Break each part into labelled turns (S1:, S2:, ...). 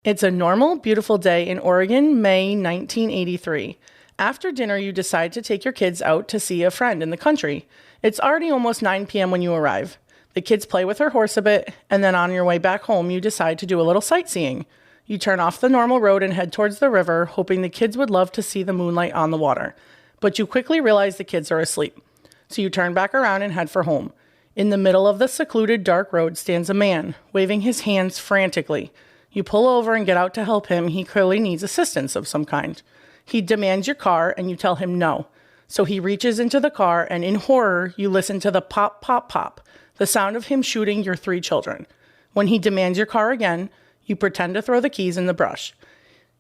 S1: It's a normal, beautiful day in Oregon, May 1983. After dinner, you decide to take your kids out to see a friend in the country. It's already almost 9 p.m. when you arrive. The kids play with her horse a bit, and then on your way back home, you decide to do a little sightseeing. You turn off the normal road and head towards the river, hoping the kids would love to see the moonlight on the water. But you quickly realize the kids are asleep. So you turn back around and head for home. In the middle of the secluded dark road stands a man, waving his hands frantically. You pull over and get out to help him. He clearly needs assistance of some kind. He demands your car, and you tell him no. So he reaches into the car, and in horror, you listen to the pop, pop, pop, the sound of him shooting your 3 children. When he demands your car again, you pretend to throw the keys in the brush.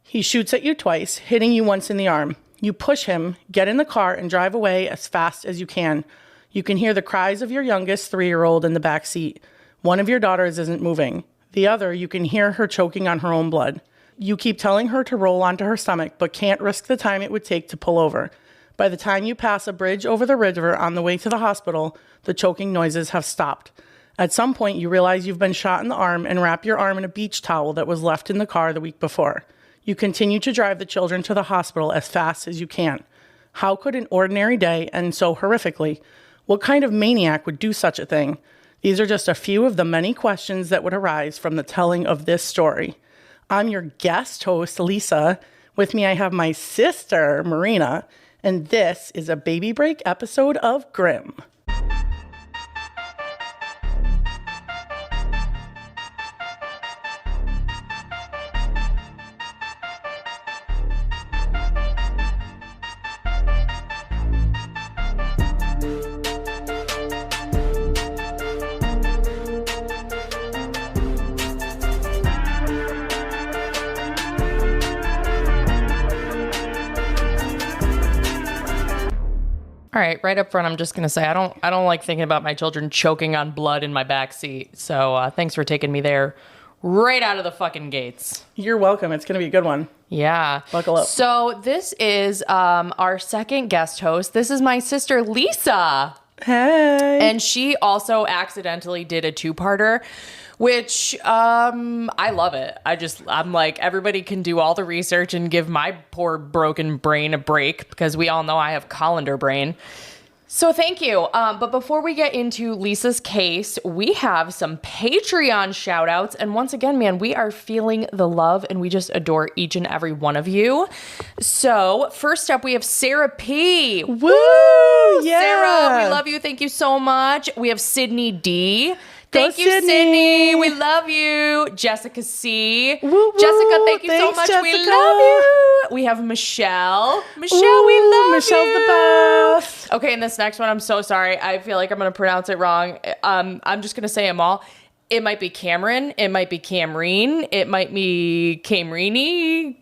S1: He shoots at you twice, hitting you once in the arm. You push him, get in the car, and drive away as fast as you can. You can hear the cries of your youngest 3-year-old in the back seat. One of your daughters isn't moving. The other, you can hear her choking on her own blood. You keep telling her to roll onto her stomach, but can't risk the time it would take to pull over. By the time you pass a bridge over the river on the way to the hospital, the choking noises have stopped. At some point, you realize you've been shot in the arm and wrap your arm in a beach towel that was left in the car the week before. You continue to drive the children to the hospital as fast as you can. How could an ordinary day end so horrifically? What kind of maniac would do such a thing? These are just a few of the many questions that would arise from the telling of this story. I'm your guest host, Lisa. With me, I have my sister, Marina, and this is a baby break episode of GRIMM.
S2: All right, right up front, I'm just gonna say I don't like thinking about my children choking on blood in my backseat. So thanks for taking me there, right out of the fucking gates.
S1: You're welcome. It's gonna be a good one.
S2: Yeah,
S1: buckle up.
S2: So this is our second guest host. This is my sister Lisa.
S1: Hey.
S2: And she also accidentally did a 2-parter, which I love it. I'm like, everybody can do all the research and give my poor broken brain a break, because we all know I have colander brain. So thank you. But before we get into Lisa's case, we have some Patreon shout outs. And once again, man, we are feeling the love and we just adore each and every one of you. So first up, we have Sarah P.
S1: Woo! Yeah.
S2: Sarah, we love you. Thank you so much. We have Sydney D. Thank you,
S1: Sydney.
S2: We love you. Jessica C.
S1: Woo, woo.
S2: Jessica, thank you so
S1: Thanks,
S2: much.
S1: Jessica.
S2: We love you. We have Michelle. Michelle, we love
S1: Michelle's
S2: you.
S1: the best.
S2: Okay, and this next one, I'm so sorry. I feel like I'm going to pronounce it wrong. I'm just going to say them all. It might be Cameron. It might be Camreen. It might be Camrini.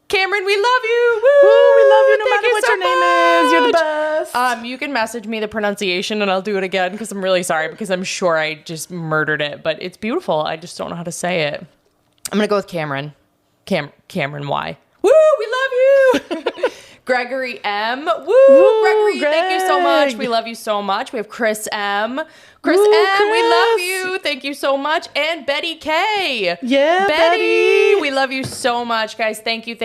S2: Cameron, we love you. Woo!
S1: We love you no
S2: Thank
S1: matter
S2: you
S1: what
S2: so
S1: your name is. You're the
S2: much.
S1: best.
S2: You can message me the pronunciation and I'll do it again, because I'm really sorry, because I'm sure I just murdered it, but it's beautiful. I just don't know how to say it. I'm going to go with Cameron. Cameron Y. Woo! We love you. Gregory M. Woo! Gregory, thank you so much. We love you so much. We have Chris M. Chris M, we love you. Thank you so much. And Betty K.
S1: Yeah,
S2: Betty. We love you so much, guys. Thank you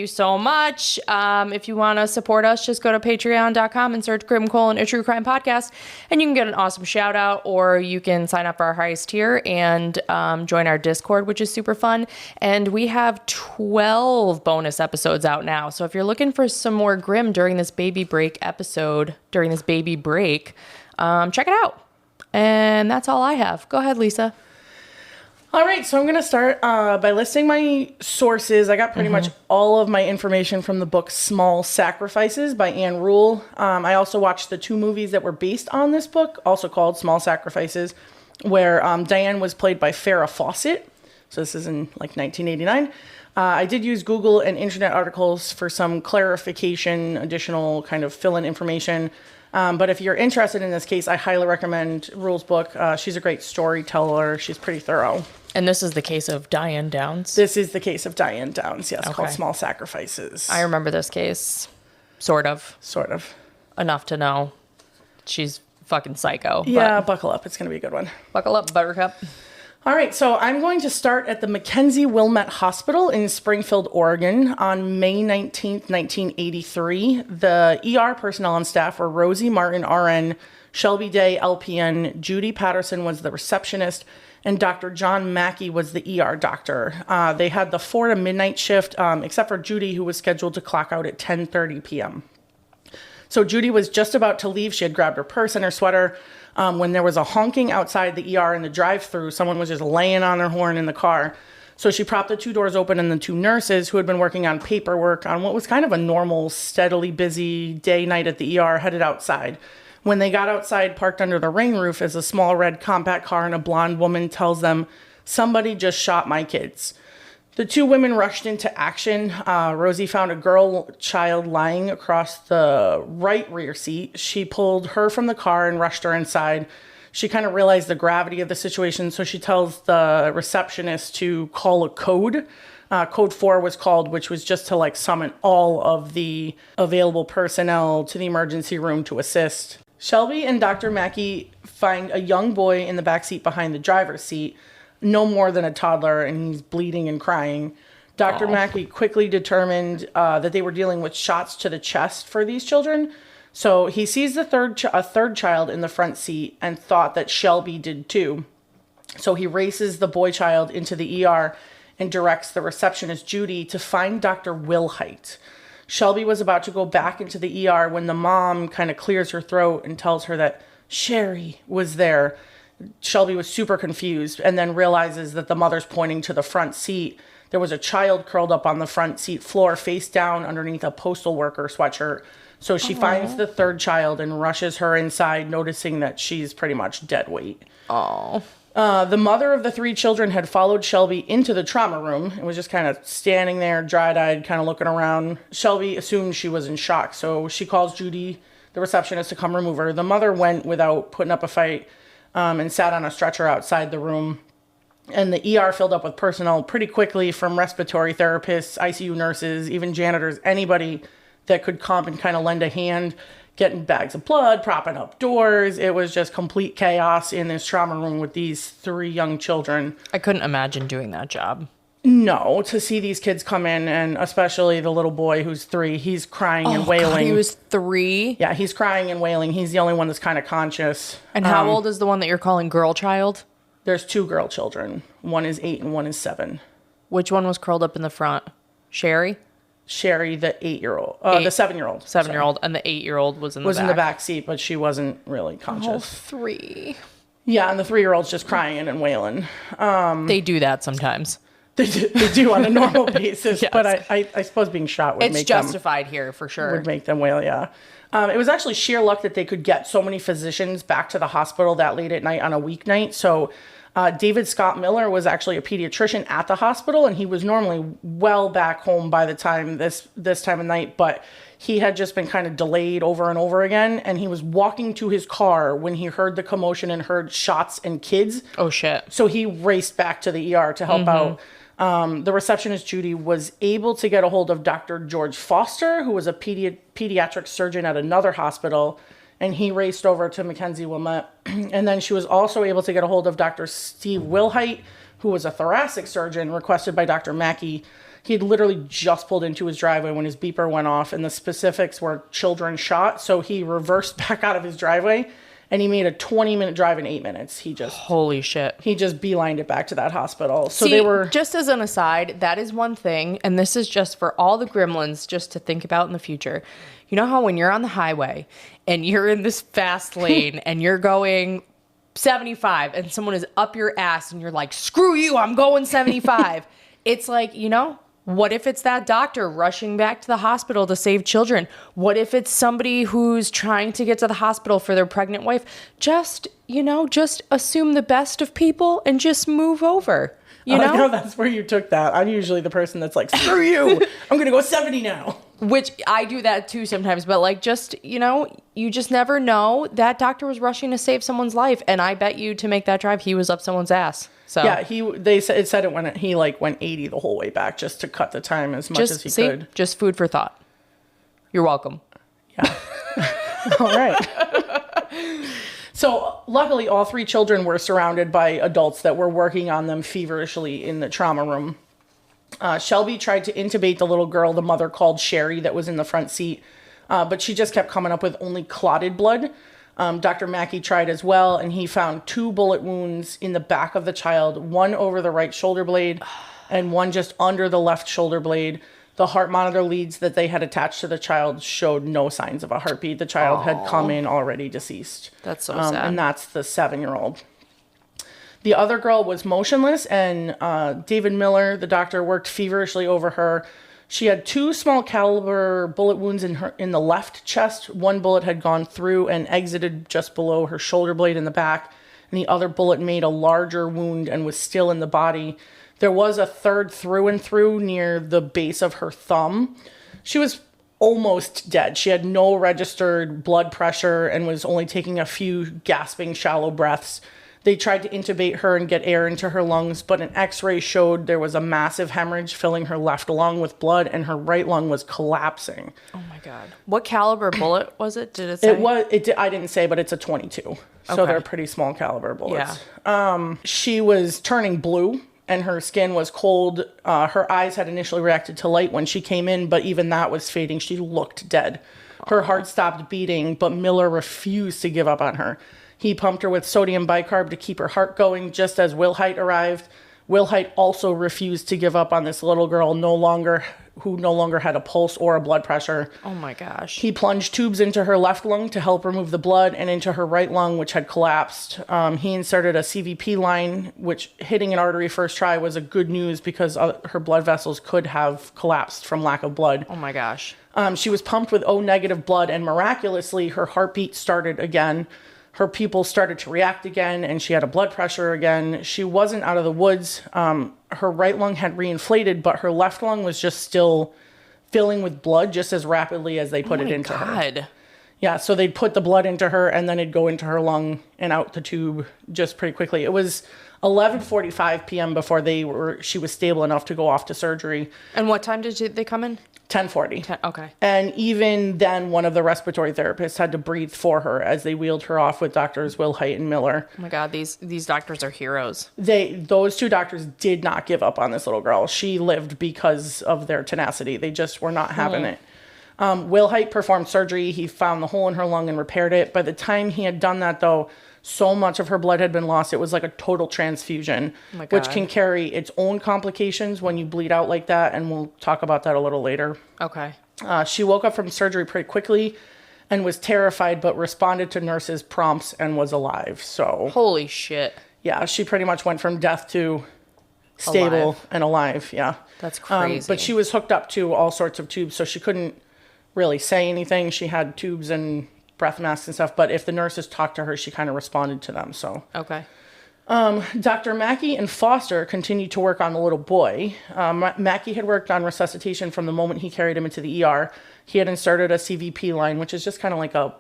S2: so much. If you want to support us, just go to patreon.com and search GRIMM: A True Crime Podcast, and you can get an awesome shout out, or you can sign up for our highest tier and join our Discord, which is super fun. And we have 12 bonus episodes out now. So if you're looking for some more GRIMM during this baby break, check it out. And that's all I have. Go ahead, Lisa.
S1: All right, so I'm going to start by listing my sources. I got pretty much all of my information from the book Small Sacrifices by Anne Rule. I also watched the 2 movies that were based on this book, also called Small Sacrifices, where Diane was played by Farrah Fawcett. So this is in like 1989. I did use Google and internet articles for some clarification, additional kind of fill-in information. But if you're interested in this case, I highly recommend Rule's book. She's a great storyteller. She's pretty thorough.
S2: And this is the case of Diane Downs?
S1: This is the case of Diane Downs, yes,
S2: Okay.
S1: called Small Sacrifices.
S2: I remember this case. Sort of.
S1: Sort of.
S2: Enough to know she's fucking psycho.
S1: Yeah, buckle up. It's going to be a good one.
S2: Buckle up, Buttercup.
S1: All right, so I'm going to start at the Mackenzie Wilmette Hospital in Springfield, Oregon on May 19th, 1983. The ER personnel and staff were Rosie Martin, RN, Shelby Day, LPN, Judy Patterson was the receptionist, and Dr. John Mackey was the ER doctor. They had the 4 to midnight shift, except for Judy, who was scheduled to clock out at 10:30 p.m. So Judy was just about to leave. She had grabbed her purse and her sweater when there was a honking outside the ER in the drive-thru. Someone was just laying on their horn in the car. So she propped the 2 doors open, and the 2 nurses who had been working on paperwork on what was kind of a normal, steadily busy day-night at the ER headed outside. When they got outside, parked under the rain roof, is a small red compact car, and a blonde woman tells them, "Somebody just shot my kids." The 2 women rushed into action. Rosie found a girl child lying across the right rear seat. She pulled her from the car and rushed her inside. She kind of realized the gravity of the situation, so she tells the receptionist to call a code. Code 4 was called, which was just to summon all of the available personnel to the emergency room to assist. Shelby and Dr. Mackey find a young boy in the back seat behind the driver's seat, no more than a toddler, and he's bleeding and crying. Dr. Mackey quickly determined that they were dealing with shots to the chest for these children. So he sees a third child in the front seat and thought that Shelby did too. So he races the boy child into the ER and directs the receptionist, Judy, to find Dr. Wilhite. Shelby was about to go back into the ER when the mom kind of clears her throat and tells her that Sherry was there. Shelby was super confused and then realizes that the mother's pointing to the front seat. There was a child curled up on the front seat floor, face down underneath a postal worker sweatshirt. So she finds the third child and rushes her inside, noticing that she's pretty much dead weight.
S2: Oh.
S1: The mother of the 3 children had followed Shelby into the trauma room and was just kind of standing there, dried-eyed, kind of looking around. Shelby assumed she was in shock, so she calls Judy, the receptionist, to come remove her. The mother went without putting up a fight. And sat on a stretcher outside the room. And the ER filled up with personnel pretty quickly, from respiratory therapists, ICU nurses, even janitors, anybody that could come and kind of lend a hand, getting bags of blood, propping up doors. It was just complete chaos in this trauma room with these 3 young children.
S2: I couldn't imagine doing that job.
S1: No, to see these kids come in, and especially the little boy who's 3, he's crying and wailing.
S2: God, he was 3?
S1: Yeah, he's crying and wailing. He's the only one that's kind of conscious.
S2: And how old is the one that you're calling girl child?
S1: There's 2 girl children. One is 8 and one is 7.
S2: Which one was curled up in the front? Sherry?
S1: Sherry, the 8-year-old. The 7-year-old.
S2: 7-year-old, and the 8-year-old was in the back.
S1: Was in the back seat, but she wasn't really conscious.
S2: Oh, 3.
S1: Yeah, and the 3-year-old's just crying and wailing.
S2: They do that sometimes.
S1: They do on a normal basis,
S2: Yes.
S1: but I suppose being shot would
S2: It's justified here for sure.
S1: Would make them wail, yeah. It was actually sheer luck that they could get so many physicians back to the hospital that late at night on a weeknight. So David Scott Miller was actually a pediatrician at the hospital, and he was normally well back home by the time this time of night, but he had just been kind of delayed over and over again, and he was walking to his car when he heard the commotion and heard shots and kids.
S2: Oh, shit.
S1: So he raced back to the ER to help out. The receptionist, Judy, was able to get a hold of Dr. George Foster, who was a pediatric surgeon at another hospital, and he raced over to Mackenzie Wilmette. And then she was also able to get a hold of Dr. Steve Wilhite, who was a thoracic surgeon requested by Dr. Mackey. He had literally just pulled into his driveway when his beeper went off, and the specifics were children shot. So he reversed back out of his driveway, and he made a 20-minute drive in 8 minutes.
S2: Holy shit.
S1: He just beelined it back to that hospital. So
S2: See,
S1: they were...
S2: just as an aside, that is one thing, and this is just for all the gremlins just to think about in the future. You know how when you're on the highway and you're in this fast lane and you're going 75 and someone is up your ass and you're like, screw you, I'm going 75. It's like, what if it's that doctor rushing back to the hospital to save children? What if it's somebody who's trying to get to the hospital for their pregnant wife? Just assume the best of people and just move over. I
S1: know that's where you took that. I'm usually the person that's like, screw you, I'm going to go 70 now.
S2: Which I do that too sometimes, but you just never know. That doctor was rushing to save someone's life, and I bet you to make that drive, he was up someone's ass. So
S1: yeah, it said it when he went 80 the whole way back just to cut the time as much as he could.
S2: Just food for thought. You're welcome.
S1: Yeah. All right. So luckily, all 3 children were surrounded by adults that were working on them feverishly in the trauma room. Shelby tried to intubate the little girl the mother called Sherry that was in the front seat, but she just kept coming up with only clotted blood. Dr. Mackey tried as well, and he found 2 bullet wounds in the back of the child, one over the right shoulder blade and one just under the left shoulder blade. The heart monitor leads that they had attached to the child showed no signs of a heartbeat. The child had come in already deceased.
S2: That's so sad.
S1: And that's the 7-year-old. The other girl was motionless, and David Miller, the doctor, worked feverishly over her. She had 2 small caliber bullet wounds in the left chest. One bullet had gone through and exited just below her shoulder blade in the back, and the other bullet made a larger wound and was still in the body. There was a third through and through near the base of her thumb. She was almost dead. She had no registered blood pressure and was only taking a few gasping, shallow breaths. They tried to intubate her and get air into her lungs, but an x-ray showed there was a massive hemorrhage filling her left lung with blood, and her right lung was collapsing.
S2: Oh my God. What caliber bullet was it? Did it say?
S1: I didn't say, but it's a 22. So
S2: Okay.
S1: they're pretty small caliber bullets.
S2: Yeah.
S1: She was turning blue, and her skin was cold. Her eyes had initially reacted to light when she came in, but even that was fading. She looked dead. Her heart stopped beating, but Miller refused to give up on her. He pumped her with sodium bicarb to keep her heart going just as Wilhite arrived. Wilhite also refused to give up on this little girl who no longer had a pulse or a blood pressure.
S2: Oh my gosh.
S1: He plunged tubes into her left lung to help remove the blood and into her right lung, which had collapsed. He inserted a CVP line, which hitting an artery first try was a good news because her blood vessels could have collapsed from lack of blood.
S2: Oh my gosh.
S1: She was pumped with O-negative blood, and miraculously, her heartbeat started again. Her pupils started to react again, and she had a blood pressure again. She wasn't out of the woods. Her right lung had reinflated, but her left lung was just still filling with blood just as rapidly as they put it into her. Yeah, so they'd put the blood into her, and then it'd go into her lung and out the tube just pretty quickly. It was 11:45 p.m. before she was stable enough to go off to surgery.
S2: And what time did they come in?
S1: 10:40.
S2: Okay.
S1: And even then, one of the respiratory therapists had to breathe for her as they wheeled her off with doctors Wilhite and Miller.
S2: Oh my God, these doctors are heroes.
S1: Those 2 doctors did not give up on this little girl. She lived because of their tenacity. They just were not having it. Wilhite performed surgery. He found the hole in her lung and repaired it. By the time he had done that, though, so much of her blood had been lost. It was like a total transfusion, which can carry its own complications when you bleed out like that. And we'll talk about that a little later.
S2: Okay.
S1: She woke up from surgery pretty quickly and was terrified, but responded to nurses' prompts and was alive. So
S2: holy shit.
S1: Yeah, she pretty much went from death to stable and alive. Yeah.
S2: That's crazy.
S1: But she was hooked up to all sorts of tubes, so she couldn't really say anything. She had tubes and breath masks and stuff, but if the nurses talked to her, she kind of responded to them. So
S2: okay.
S1: Dr. Mackey and Foster continued to work on the little boy. Mackey had worked on resuscitation from the moment he carried him into the ER. He had inserted a CVP line, which is just kind of like a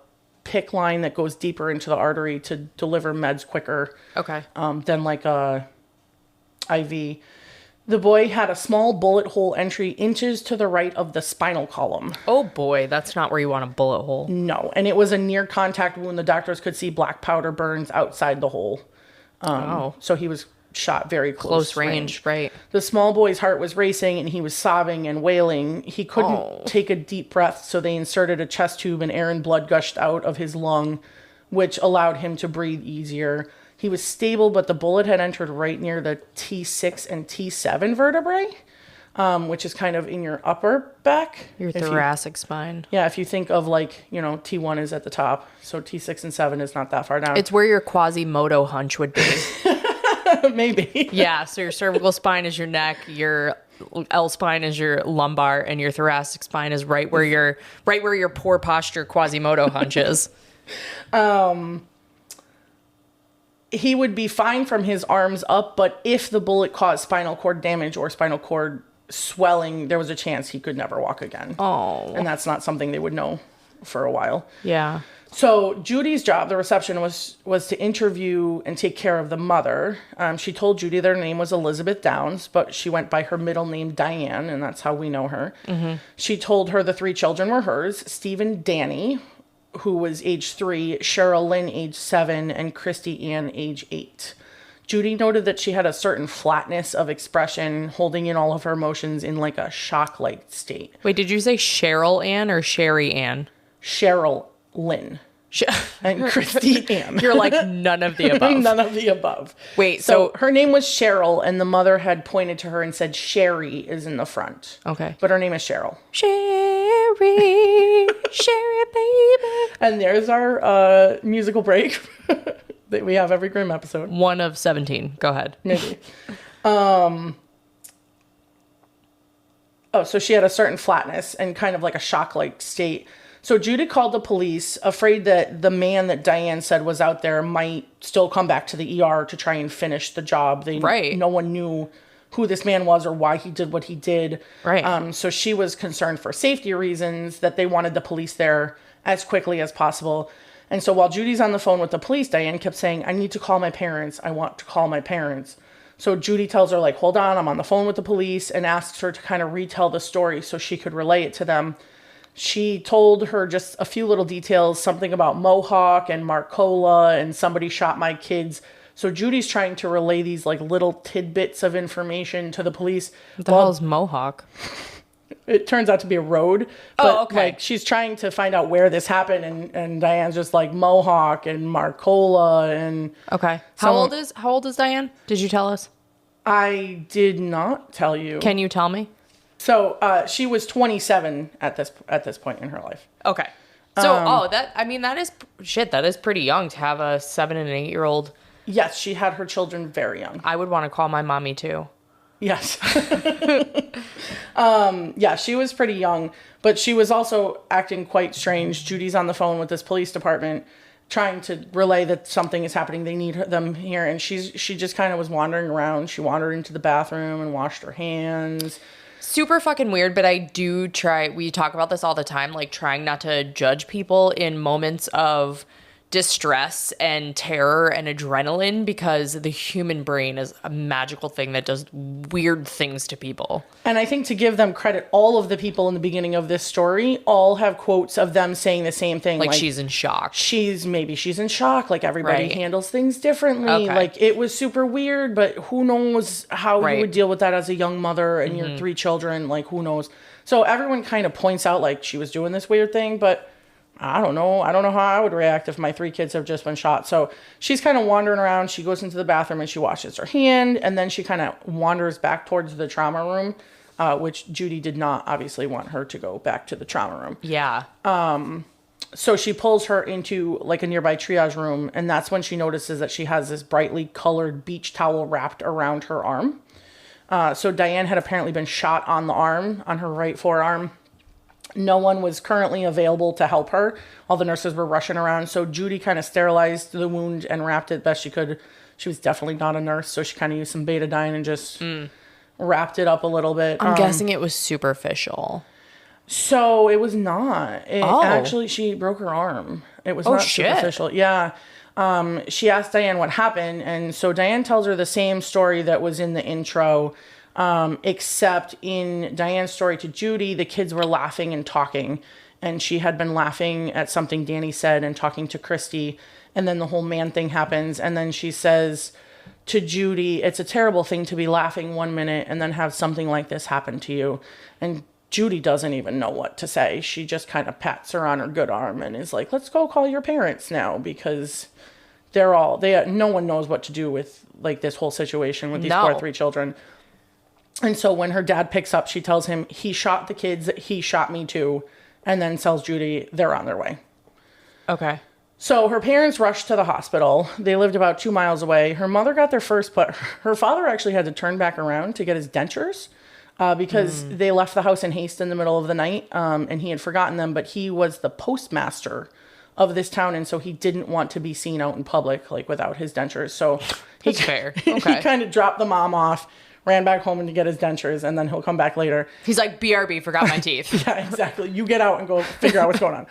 S1: PICC line that goes deeper into the artery to deliver meds quicker.
S2: Okay.
S1: Than like a IV. The boy had a small bullet hole entry inches to the right of the spinal column.
S2: Oh boy, that's not where you want a bullet hole.
S1: No, and it was a near contact wound. The doctors could see black powder burns outside the hole. So he was shot very close
S2: range, right?
S1: The small boy's heart was racing and he was sobbing and wailing. He couldn't take a deep breath, so they inserted a chest tube and air and blood gushed out of his lung, which allowed him to breathe easier. He was stable, but the bullet had entered right near the T6 and T7 vertebrae, which is kind of in your upper back.
S2: Your thoracic spine.
S1: Yeah, if you think of like, T1 is at the top, so T6 and 7 is not that far down.
S2: It's where your Quasimodo hunch would be.
S1: Maybe.
S2: Yeah, so your cervical spine is your neck, your L-spine is your lumbar, and your thoracic spine is right where your poor posture Quasimodo hunch is.
S1: He would be fine from his arms up, but if the bullet caused spinal cord damage or spinal cord swelling, there was a chance he could never walk again.
S2: Oh.
S1: And that's not something they would know for a while.
S2: Yeah.
S1: So Judy's job, the receptionist, was to interview and take care of the mother. She told Judy their name was Elizabeth Downs, but she went by her middle name, Diane, and that's how we know her. Mm-hmm. She told her the 3 children were hers, Steve and Danny. who was age 3, Cheryl Lynn, age 7, and Christy Ann, age 8. Judy noted that she had a certain flatness of expression, holding in all of her emotions in like a shock-like state.
S2: Wait, did you say Cheryl Ann or Sherry Ann?
S1: Cheryl Lynn. And Christy Ann.
S2: You're like none of the above.
S1: None of the above.
S2: Wait,
S1: so her name was Cheryl, and the mother had pointed to her and said Sherry is in the front.
S2: Okay.
S1: But her name is Cheryl.
S2: Sherry, Sherry baby.
S1: And there's our musical break that we have every Grimm episode.
S2: 1 of 17. Go ahead.
S1: Maybe. So she had a certain flatness and kind of like a shock-like state. So Judy called the police, afraid that the man that Diane said was out there might still come back to the ER to try and finish the job.
S2: Right.
S1: No one knew who this man was or why he did what he did.
S2: Right.
S1: So she was concerned for safety reasons that they wanted the police there as quickly as possible. And so while Judy's on the phone with the police, Diane kept saying, I need to call my parents. I want to call my parents. So Judy tells her, like, hold on, I'm on the phone with the police, and asks her to kind of retell the story so she could relay it to them. She told her just a few little details, something about Mohawk and Marcola and somebody shot my kids. So Judy's trying to relay these like little tidbits of information to the police.
S2: What the hell is Mohawk?
S1: It turns out to be a road.
S2: Oh, okay.
S1: Like, she's trying to find out where this happened, and Diane's just like Mohawk and Marcola and...
S2: Okay. How old is Diane? Did you tell us?
S1: I did not tell you.
S2: Can you tell me?
S1: So she was 27 at this point in her life.
S2: Okay. So, that is pretty young to have a 7 and an 8-year-old.
S1: Yes, she had her children very young.
S2: I would want to call my mommy too.
S1: Yes. Yeah, she was pretty young, but she was also acting quite strange. Judy's on the phone with this police department trying to relay that something is happening. They need them here. And she just kind of was wandering around. She wandered into the bathroom and washed her hands.
S2: Super fucking weird, but I do we talk about this all the time, like trying not to judge people in moments of distress and terror and adrenaline, because the human brain is a magical thing that does weird things to people.
S1: And I think, to give them credit, all of the people in the beginning of this story all have quotes of them saying the same thing.
S2: Like she's in shock.
S1: She's in shock. Like, everybody
S2: Right.
S1: handles things differently.
S2: Okay.
S1: Like, it was super weird, but who knows how
S2: Right.
S1: you would deal with that as a young mother and your 3 children. Like, who knows? So everyone kind of points out, like, she was doing this weird thing, but I don't know. I don't know how I would react if my 3 kids have just been shot. So she's kind of wandering around. She goes into the bathroom and she washes her hand. And then she kind of wanders back towards the trauma room, which Judy did not obviously want her to go back to the trauma room.
S2: Yeah.
S1: So she pulls her into like a nearby triage room. And that's when she notices that she has this brightly colored beach towel wrapped around her arm. So Diane had apparently been shot on the arm, on her right forearm. No one was currently available to help her. All the nurses were rushing around. So Judy kind of sterilized the wound and wrapped it best she could. She was definitely not a nurse, so she kind of used some betadine and just wrapped it up a little bit.
S2: I'm guessing it was superficial.
S1: So it was not. Actually, she broke her arm. It was not superficial. Yeah. She asked Diane what happened. And so Diane tells her the same story that was in the intro. Except in Diane's story to Judy, the kids were laughing and talking, and she had been laughing at something Danny said and talking to Christy, and then the whole man thing happens, and then she says to Judy, it's a terrible thing to be laughing 1 minute and then have something like this happen to you. And Judy doesn't even know what to say. She just kind of pats her on her good arm and is like, let's go call your parents now, because no one knows what to do with like this whole situation with these poor 3 children. And so when her dad picks up, she tells him he shot the kids, he shot me too, and then tells Judy they're on their way.
S2: Okay.
S1: So her parents rushed to the hospital. They lived about 2 miles away. Her mother got there first, but her father actually had to turn back around to get his dentures because they left the house in haste in the middle of the night, and he had forgotten them, but he was the postmaster of this town, and so he didn't want to be seen out in public like without his dentures. So
S2: That's fair. Okay.
S1: He kind of dropped the mom off, ran back home to get his dentures, and then he'll come back later.
S2: He's like, BRB, forgot my teeth.
S1: Yeah, exactly. You get out and go figure out what's going on.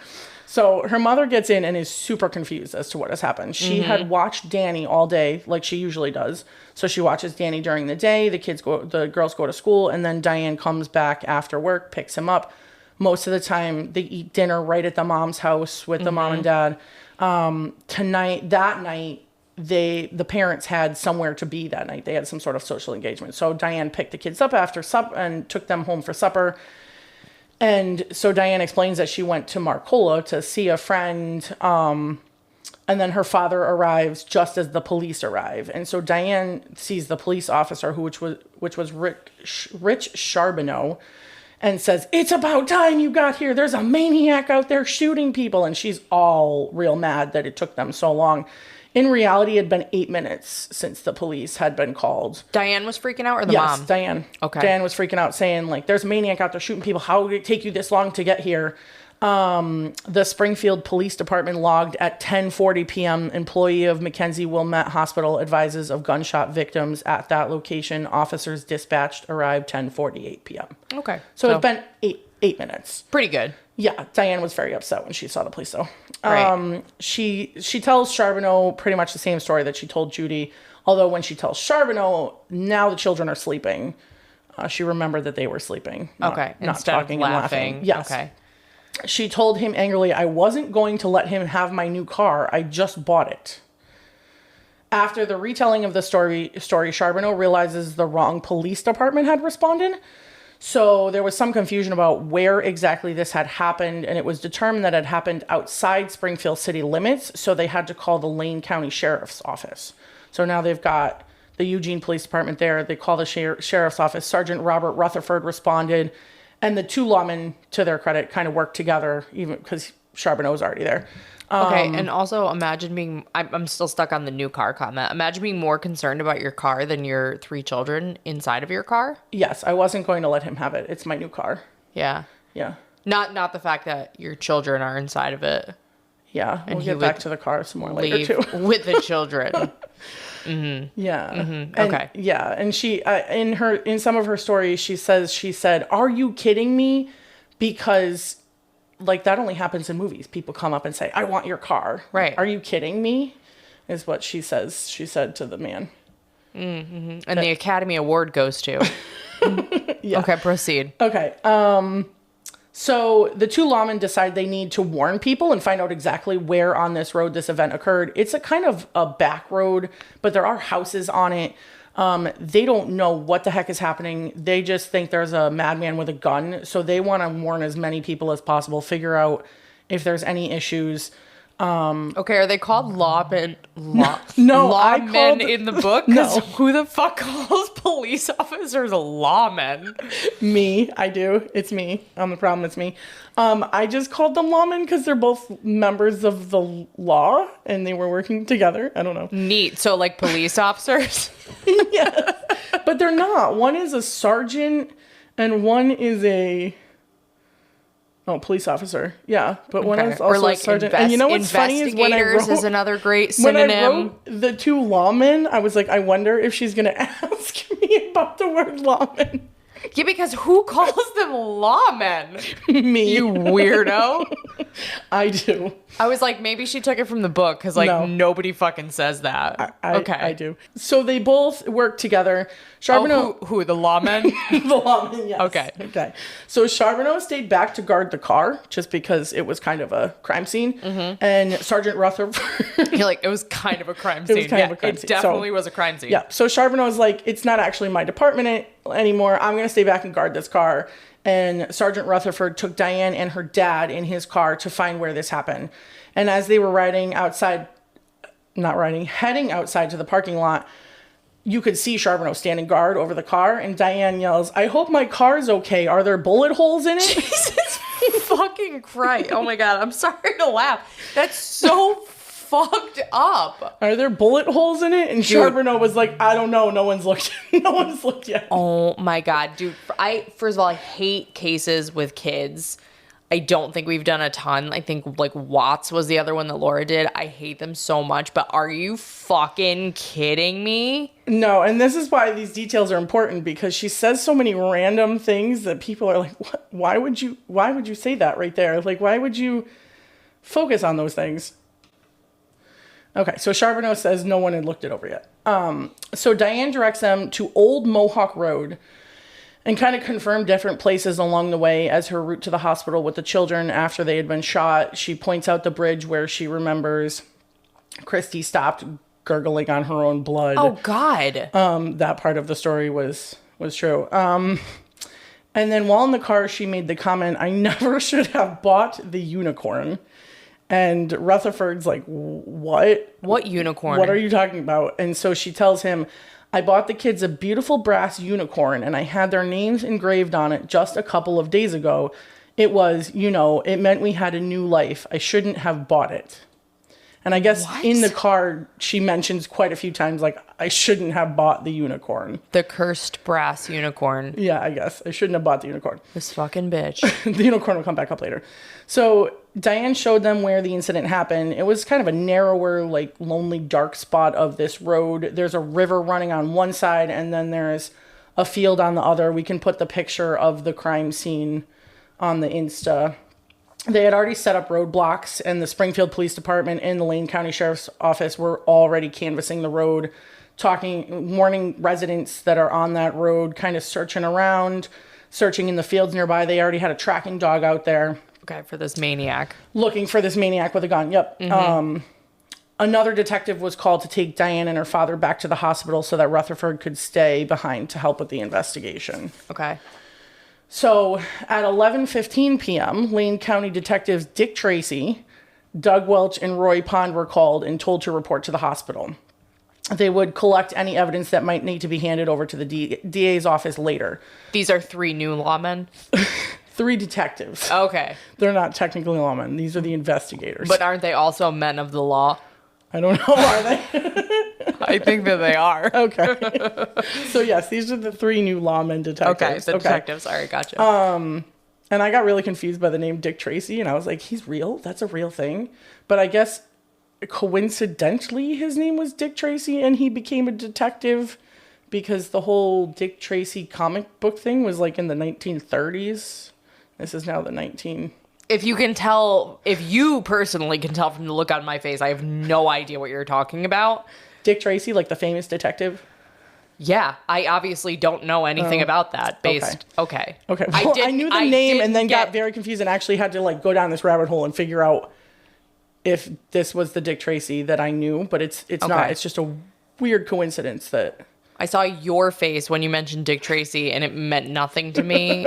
S1: So her mother gets in and is super confused as to what has happened. She had watched Danny all day, like she usually does. So she watches Danny during the day. The girls go to school, and then Diane comes back after work, picks him up. Most of the time, they eat dinner right at the mom's house with the mom and dad. That night, the parents had somewhere to be that night. They had some sort of social engagement. So Diane picked the kids up after supper and took them home for supper. And so Diane explains that she went to Marcola to see a friend. And then her father arrives just as the police arrive. And so Diane sees the police officer, which was Rich Charbonneau, and says, "It's about time you got here. There's a maniac out there shooting people." And she's all real mad that it took them so long. In reality, it had been 8 minutes since the police had been called.
S2: Diane was freaking out, or the
S1: Yes,
S2: mom?
S1: Diane.
S2: Okay.
S1: Diane was freaking out, saying, like, there's a maniac out there shooting people. How did it take you this long to get here? The Springfield Police Department logged at 10:40 p.m. Employee of Mackenzie Wilmette Hospital advises of gunshot victims at that location. Officers dispatched arrived 10:48 p.m.
S2: Okay.
S1: So it's been eight minutes.
S2: Pretty good.
S1: Yeah, Diane was very upset when she saw the police, though.
S2: Right.
S1: She tells Charbonneau pretty much the same story that she told Judy, although when she tells Charbonneau, now the children are sleeping. She remembered that they were sleeping.
S2: Okay.
S1: Not
S2: Instead
S1: talking
S2: of
S1: and
S2: laughing.
S1: laughing. Yes.
S2: Okay.
S1: She told him angrily, "I wasn't going to let him have my new car. I just bought it." After the retelling of the story, Charbonneau realizes the wrong police department had responded. So there was some confusion about where exactly this had happened, and it was determined that it happened outside Springfield city limits, so they had to call the Lane County Sheriff's Office. So now they've got the Eugene Police Department there. They call the Sheriff's Office. Sergeant Robert Rutherford responded, and the two lawmen, to their credit, kind of worked together, even because Charbonneau was already there.
S2: Okay, and also imagine being, I'm still stuck on the new car comment. Imagine being more concerned about your car than your 3 children inside of your car.
S1: Yes, I wasn't going to let him have it. It's my new car.
S2: Yeah.
S1: Yeah.
S2: Not the fact that your children are inside of it.
S1: Yeah,
S2: And
S1: we'll
S2: he
S1: get back
S2: would
S1: to the car some more
S2: Leave
S1: later, too.
S2: with the children.
S1: Yeah.
S2: Mm-hmm.
S1: And,
S2: Okay.
S1: yeah, and she in some of her stories she said, "Are you kidding me?" Because like that only happens in movies. People come up and say, "I want your car."
S2: Right.
S1: "Are you kidding me?" is what she says. She said to the man.
S2: Mm-hmm. And the Academy Award goes to.
S1: Yeah.
S2: Okay, proceed.
S1: Okay. So the two lawmen decide they need to warn people and find out exactly where on this road this event occurred. It's a kind of a back road, but there are houses on it. They don't know what the heck is happening. They just think there's a madman with a gun. So they want to warn as many people as possible, figure out if there's any issues.
S2: Okay, are they called lawmen?
S1: No, I
S2: lawmen
S1: called-
S2: in the book? Because
S1: No.
S2: who the fuck calls police officers lawmen?
S1: Me, I do. It's me. The problem. It's me. I just called them lawmen because they're both members of the law and they were working together. I don't know.
S2: Neat. So like police officers?
S1: Yes. But they're not. One is a sergeant and one is a police officer. Yeah. But one is also
S2: or like
S1: a sergeant. And you know what's funny is when I
S2: investigators
S1: wrote,
S2: is another great
S1: when I
S2: synonym.
S1: wrote the two lawmen, I was like, I wonder if she's going to ask me about the word lawman.
S2: Yeah, because who calls them lawmen?
S1: Me.
S2: You weirdo.
S1: I do.
S2: I was like, maybe she took it from the book because like
S1: No.
S2: nobody fucking says that. Okay.
S1: I do. So they both work together. Charbonneau,
S2: who the lawmen?
S1: the lawman, yes.
S2: Okay.
S1: So Charbonneau stayed back to guard the car just because it was kind of a crime scene.
S2: Mm-hmm.
S1: And Sergeant Rutherford.
S2: You're like, it was kind of a crime scene.
S1: was kind of a crime scene.
S2: It definitely was a crime scene.
S1: Yeah. So Charbonneau was like, it's not actually my department anymore. I'm going to stay back and guard this car. And Sergeant Rutherford took Diane and her dad in his car to find where this happened. And as they were heading outside to the parking lot, you could see Charbonneau standing guard over the car. And Diane yells, "I hope my car's okay. Are there bullet holes in it?"
S2: Jesus fucking Christ. Oh my God. I'm sorry to laugh. That's so fucked up.
S1: "Are there bullet holes in it?" And Charbonneau was like, "I don't know. No one's looked. No one's looked yet."
S2: Oh my God, dude. First of all, I hate cases with kids. I don't think we've done a ton. I think like Watts was the other one that Laura did. I hate them so much, but are you fucking kidding me?
S1: No, and this is why these details are important, because she says so many random things that people are like, "What? Why would you say that right there? Like, why would you focus on those things?" Okay, so Charbonneau says no one had looked it over yet. So Diane directs them to Old Mohawk Road. and kind of confirmed different places along the way as her route to the hospital with the children after they had been shot. She points out the bridge where she remembers Christy stopped gurgling on her own blood.
S2: Oh, God.
S1: That part of the story was true. And then while in the car, she made the comment, "I never should have bought the unicorn." And Rutherford's like, "What?
S2: What unicorn?
S1: What are you talking about?" And so she tells him, "I bought the kids a beautiful brass unicorn and I had their names engraved on it just a couple of days ago. It was, it meant we had a new life. I shouldn't have bought it." And I guess in the car, she mentions quite a few times, like, "I shouldn't have bought the unicorn."
S2: The cursed brass unicorn.
S1: Yeah, I guess. I shouldn't have bought the unicorn.
S2: This fucking bitch.
S1: The unicorn will come back up later. So Diane showed them where the incident happened. It was kind of a narrower, like, lonely, dark spot of this road. There's a river running on one side, and then there's a field on the other. We can put the picture of the crime scene on the Insta. They had already set up roadblocks, and the Springfield Police Department and the Lane County Sheriff's Office were already canvassing the road, warning residents that are on that road, kind of searching around, searching in the fields nearby. They already had a tracking dog out there.
S2: Okay, for this maniac.
S1: Looking for this maniac with a gun. Yep. Mm-hmm. Another detective was called to take Diane and her father back to the hospital so that Rutherford could stay behind to help with the investigation.
S2: Okay.
S1: So at 11:15 p.m., Lane County detectives Dick Tracy, Doug Welch, and Roy Pond were called and told to report to the hospital. They would collect any evidence that might need to be handed over to the DA's office later.
S2: These are 3 new lawmen?
S1: 3 detectives.
S2: Okay.
S1: They're not technically lawmen. These are the investigators.
S2: But aren't they also men of the law?
S1: I don't know. Are they?
S2: I think that they are.
S1: Okay. So, yes, these are the 3 new lawmen detectives.
S2: Okay, the detectives. All right, gotcha.
S1: And I got really confused by the name Dick Tracy, and I was like, he's real? That's a real thing? But I guess coincidentally his name was Dick Tracy, and he became a detective because the whole Dick Tracy comic book thing was like in the 1930s. This is now the 19...
S2: If you personally can tell from the look on my face, I have no idea what you're talking about.
S1: Dick Tracy, like the famous detective?
S2: Yeah, I obviously don't know anything about that. Okay.
S1: Well, I knew the name and then got very confused and actually had to like go down this rabbit hole and figure out if this was the Dick Tracy that I knew, but it's not. It's just a weird coincidence that
S2: I saw your face when you mentioned Dick Tracy and it meant nothing to me.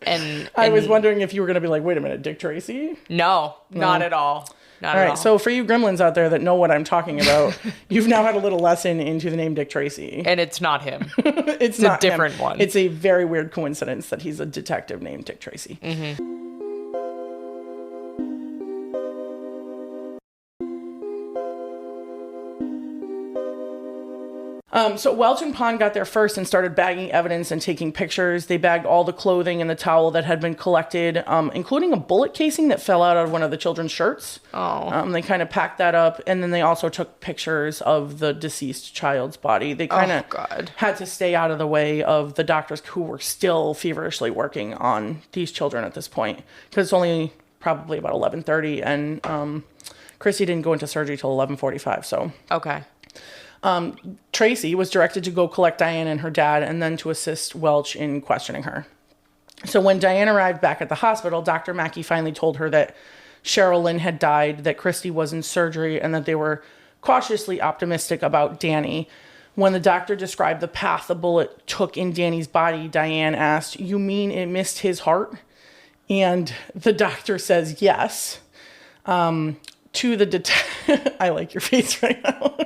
S2: And
S1: I was wondering if you were going to be like, wait a minute, Dick Tracy?
S2: No, not at all. Not
S1: all
S2: at
S1: right,
S2: all.
S1: so for you gremlins out there that know what I'm talking about, you've now had a little lesson into the name Dick Tracy.
S2: And it's not him.
S1: It's not
S2: a different one.
S1: It's a very weird coincidence that he's a detective named Dick Tracy.
S2: Mm-hmm.
S1: So Welch and Pond got there first and started bagging evidence and taking pictures. They bagged all the clothing and the towel that had been collected, including a bullet casing that fell out of one of the children's shirts.
S2: Oh.
S1: They kind of packed that up, and then they also took pictures of the deceased child's body. They kind of had to stay out of the way of the doctors who were still feverishly working on these children at this point, because it's only probably about 11:30, and Chrissy didn't go into surgery till 11:45. So
S2: okay.
S1: Tracy was directed to go collect Diane and her dad and then to assist Welch in questioning her. So when Diane arrived back at the hospital, Dr. Mackey finally told her that Cheryl Lynn had died, that Christy was in surgery, and that they were cautiously optimistic about Danny. When the doctor described the path the bullet took in Danny's body, Diane asked, "You mean it missed his heart?" And the doctor says yes. To the I like your face right now.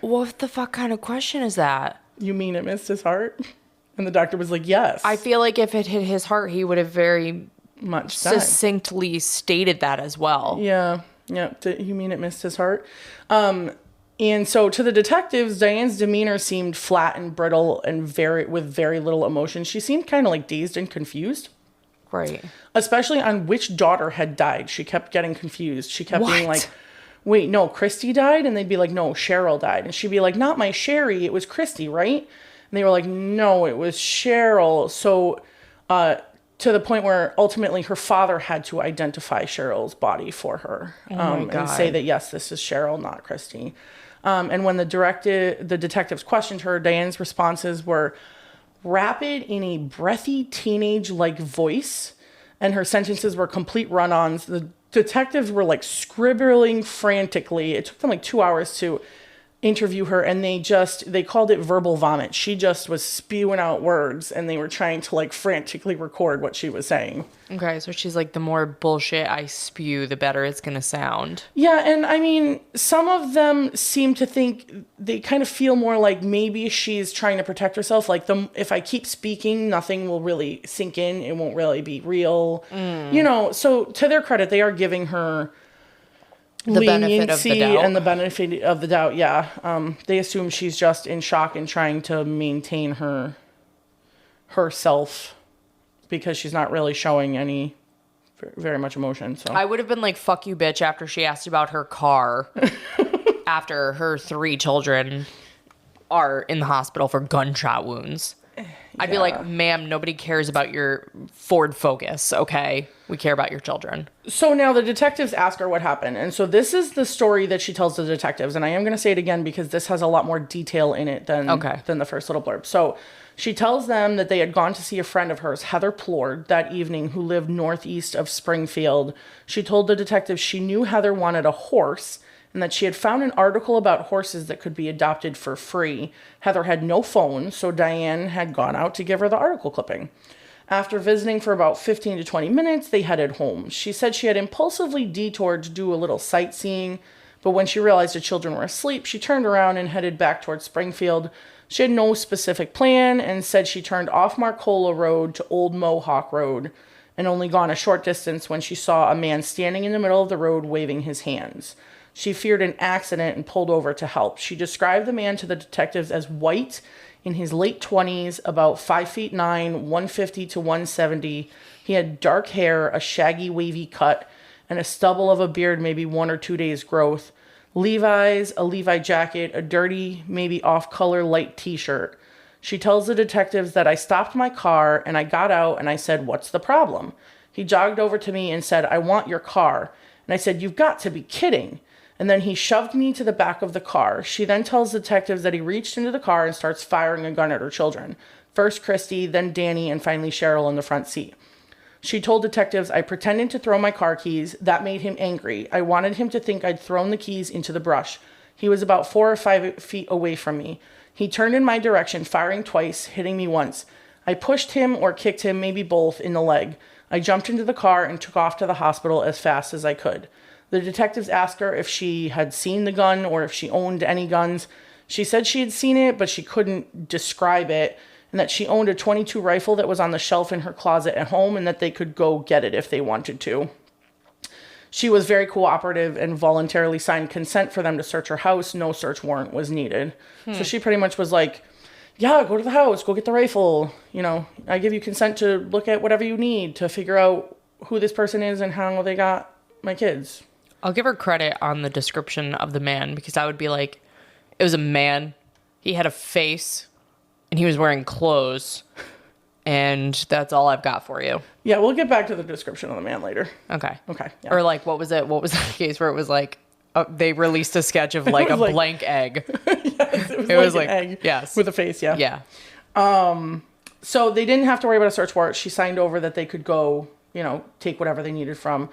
S2: What the fuck kind of question is that?
S1: You mean it missed his heart? And the doctor was like, yes.
S2: I feel like if it hit his heart, he would have very
S1: much
S2: succinctly stated that as well.
S1: Yeah. You mean it missed his heart? And so to the detectives, Diane's demeanor seemed flat and brittle and with very little emotion. She seemed kind of like dazed and confused.
S2: Right.
S1: Especially on which daughter had died. She kept getting confused. She kept being like, wait, no, Christy died? And they'd be like, no, Cheryl died. And she'd be like, not my Sherry, it was Christy, right? And they were like, no, it was Cheryl. So to the point where ultimately her father had to identify Cheryl's body for her. And say that, yes, this is Cheryl, not Christy. And when the detectives questioned her, Diane's responses were rapid in a breathy teenage-like voice, and her sentences were complete run-ons. The detectives were like scribbling frantically. It took them like 2 hours to interview her, and they called it verbal vomit. She just was spewing out words, and they were trying to like frantically record what she was saying.
S2: Okay, so she's like, the more bullshit I spew, the better it's gonna sound.
S1: Yeah, and I mean, some of them seem to think, they kind of feel more like maybe she's trying to protect herself. Like, if I keep speaking, nothing will really sink in. It won't really be real. You know, so to their credit, they are giving her
S2: The benefit of the doubt.
S1: and the benefit of the doubt. Yeah. They assume she's just in shock and trying to maintain herself because she's not really showing any very much emotion. So
S2: I would have been like, fuck you, bitch, after she asked about her car after her 3 children are in the hospital for gunshot wounds. I'd be like, ma'am, nobody cares about your Ford Focus, okay? We care about your children.
S1: So now the detectives ask her what happened. And so this is the story that she tells the detectives. And I am going to say it again because this has a lot more detail in it than the first little blurb. So she tells them that they had gone to see a friend of hers, Heather Plord, that evening, who lived northeast of Springfield. She told the detectives she knew Heather wanted a horse and that she had found an article about horses that could be adopted for free. Heather had no phone, so Diane had gone out to give her the article clipping. After visiting for about 15 to 20 minutes, they headed home. She said she had impulsively detoured to do a little sightseeing, but when she realized the children were asleep, she turned around and headed back towards Springfield. She had no specific plan and said she turned off Marcola Road to Old Mohawk Road and only gone a short distance when she saw a man standing in the middle of the road waving his hands. She feared an accident and pulled over to help. She described the man to the detectives as white, in his late 20s, about 5'9", 150 to 170. He had dark hair, a shaggy wavy cut, and a stubble of a beard, maybe 1 or 2 days growth. Levi's, a Levi jacket, a dirty, maybe off-color light t-shirt. She tells the detectives that I stopped my car and I got out and I said, "What's the problem?" He jogged over to me and said, "I want your car." And I said, "You've got to be kidding." And then he shoved me to the back of the car. She then tells detectives that he reached into the car and starts firing a gun at her children. First Christy, then Danny, and finally Cheryl in the front seat. She told detectives, "I pretended to throw my car keys. That made him angry. I wanted him to think I'd thrown the keys into the brush. He was about 4 or 5 feet away from me. He turned in my direction, firing twice, hitting me once. I pushed him or kicked him, maybe both, in the leg. I jumped into the car and took off to the hospital as fast as I could." The detectives asked her if she had seen the gun or if she owned any guns. She said she had seen it, but she couldn't describe it, and that she owned a .22 rifle that was on the shelf in her closet at home and that they could go get it if they wanted to. She was very cooperative and voluntarily signed consent for them to search her house. No search warrant was needed. So she pretty much was like, yeah, go to the house, go get the rifle. You know, I give you consent to look at whatever you need to figure out who this person is and how they got my kids.
S2: I'll give her credit on the description of the man because I would be like, it was a man. He had a face and he was wearing clothes. And that's all I've got for you.
S1: Yeah, we'll get back to the description of the man later.
S2: Okay.
S1: Yeah.
S2: Or like, what was it? What was the case where it was like, they released a sketch of like a
S1: like,
S2: blank egg.
S1: Yes, it was like an egg.
S2: Yes.
S1: With a face, yeah.
S2: Yeah.
S1: So they didn't have to worry about a search warrant. She signed over that they could go, you know, take whatever they needed from.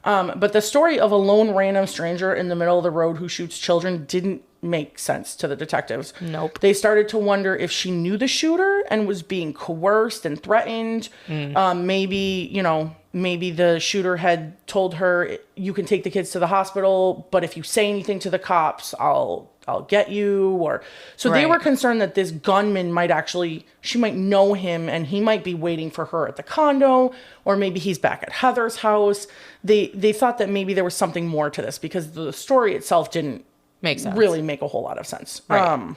S1: But the story of a lone random stranger in the middle of the road who shoots children didn't make sense to the detectives.
S2: Nope.
S1: They started to wonder if she knew the shooter and was being coerced and threatened. Maybe the shooter had told her, "You can take the kids to the hospital, but if you say anything to the cops, I'll get you." Or so they were concerned that this gunman she might know him and he might be waiting for her at the condo, or maybe he's back at Heather's house. They thought that maybe there was something more to this because the story itself didn't really make a whole lot of sense.
S2: Right.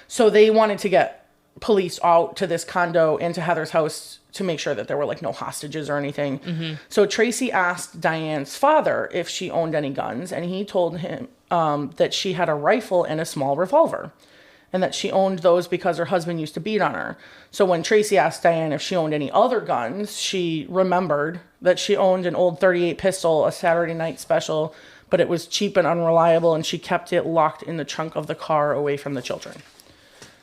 S1: So they wanted to get police out to this condo and to Heather's house to make sure that there were like no hostages or anything. So Tracy asked Diane's father if she owned any guns, and he told him that she had a rifle and a small revolver, and that she owned those because her husband used to beat on her. So when Tracy asked Diane if she owned any other guns, she remembered that she owned an old .38 pistol, a Saturday Night Special, but it was cheap and unreliable, and she kept it locked in the trunk of the car away from the children.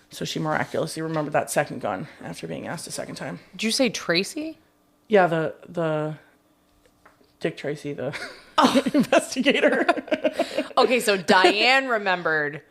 S1: So she miraculously remembered that second gun after being asked a second time.
S2: Did you say Tracy?
S1: Yeah, the Dick Tracy, the investigator.
S2: Okay, so Diane remembered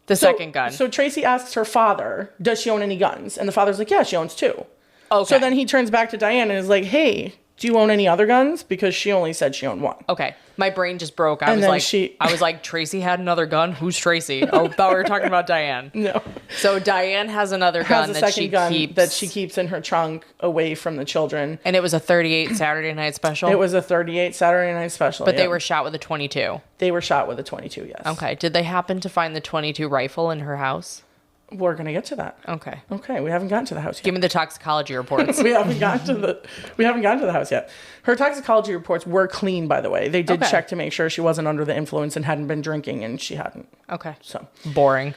S2: the second gun.
S1: So Tracy asks her father, does she own any guns? And the father's like, yeah, she owns 2.
S2: Okay.
S1: So then he turns back to Diane and is like, hey, do you own any other guns? Because she only said she owned 1.
S2: Okay. My brain just broke. I was like, Tracy had another gun? Who's Tracy? Oh, thought we were talking about Diane.
S1: No.
S2: So Diane has another gun that she keeps
S1: in her trunk away from the children.
S2: And it was a 38 Saturday night special?
S1: It was a 38 Saturday night special.
S2: But they were shot with a 22.
S1: They were shot with a 22, yes.
S2: Okay. Did they happen to find the 22 rifle in her house?
S1: We're going to get to that.
S2: Okay.
S1: Okay, we haven't gotten to the house yet.
S2: Give me the toxicology reports.
S1: we haven't gotten to the house yet. Her toxicology reports were clean, by the way. They did check to make sure she wasn't under the influence and hadn't been drinking, and she hadn't.
S2: Okay.
S1: So
S2: boring.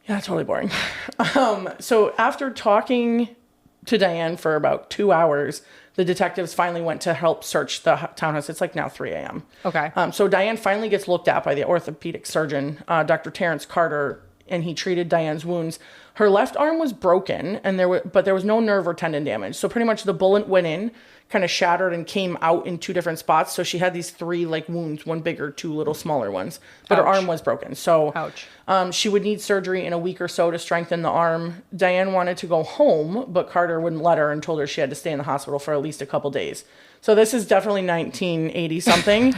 S1: Yeah, totally boring. So after talking to Diane for about 2 hours, the detectives finally went to help search the townhouse. It's like now 3 a.m.
S2: Okay.
S1: So Diane finally gets looked at by the orthopedic surgeon, Dr. Terrence Carter, and he treated Diane's wounds. Her left arm was broken, but there was no nerve or tendon damage. So pretty much the bullet went in, kind of shattered, and came out in 2 different spots. So she had these 3 like wounds, 1 bigger, 2 little smaller ones. But her arm was broken. So she would need surgery in a week or so to strengthen the arm. Diane wanted to go home, but Carter wouldn't let her and told her she had to stay in the hospital for at least a couple days. So this is definitely 1980 something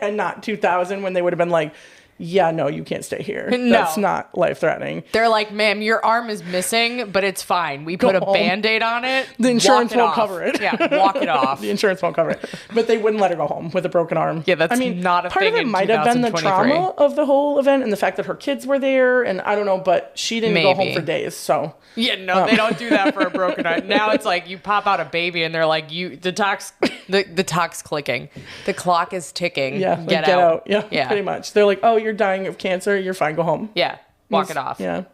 S1: and not 2000, when they would have been like, yeah, no, you can't stay here. No. That's not life-threatening.
S2: They're like, ma'am, your arm is missing, but it's fine. We put a Band-Aid on it.
S1: The insurance won't cover it.
S2: Yeah, walk it off.
S1: The insurance won't cover it. But they wouldn't let her go home with a broken arm.
S2: Yeah, that's not a thing in 2023.
S1: Part of it might have been the trauma of the whole event and the fact that her kids were there, and I don't know, but she didn't go home for days, so...
S2: Yeah, no, they don't do that for a broken arm. Now it's like you pop out a baby and they're like, the tox clicking. The clock is ticking.
S1: Yeah,
S2: get out.
S1: Yeah, pretty much. They're like, oh, you're dying of cancer. You're fine. Go home.
S2: Yeah, walk it off.
S1: Yeah.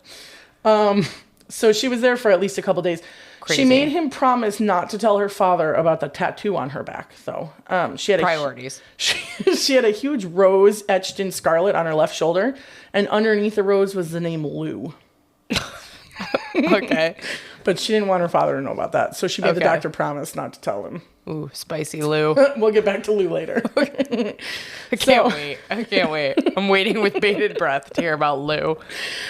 S1: So she was there for at least a couple days. Crazy. She made him promise not to tell her father about the tattoo on her back, though. She had
S2: priorities.
S1: She had a huge rose etched in scarlet on her left shoulder, and underneath the rose was the name Lou.
S2: Okay.
S1: But she didn't want her father to know about that, so she made the doctor promise not to tell him.
S2: Ooh, spicy Lou.
S1: We'll get back to Lou later.
S2: I can't wait. I'm waiting with bated breath to hear about Lou.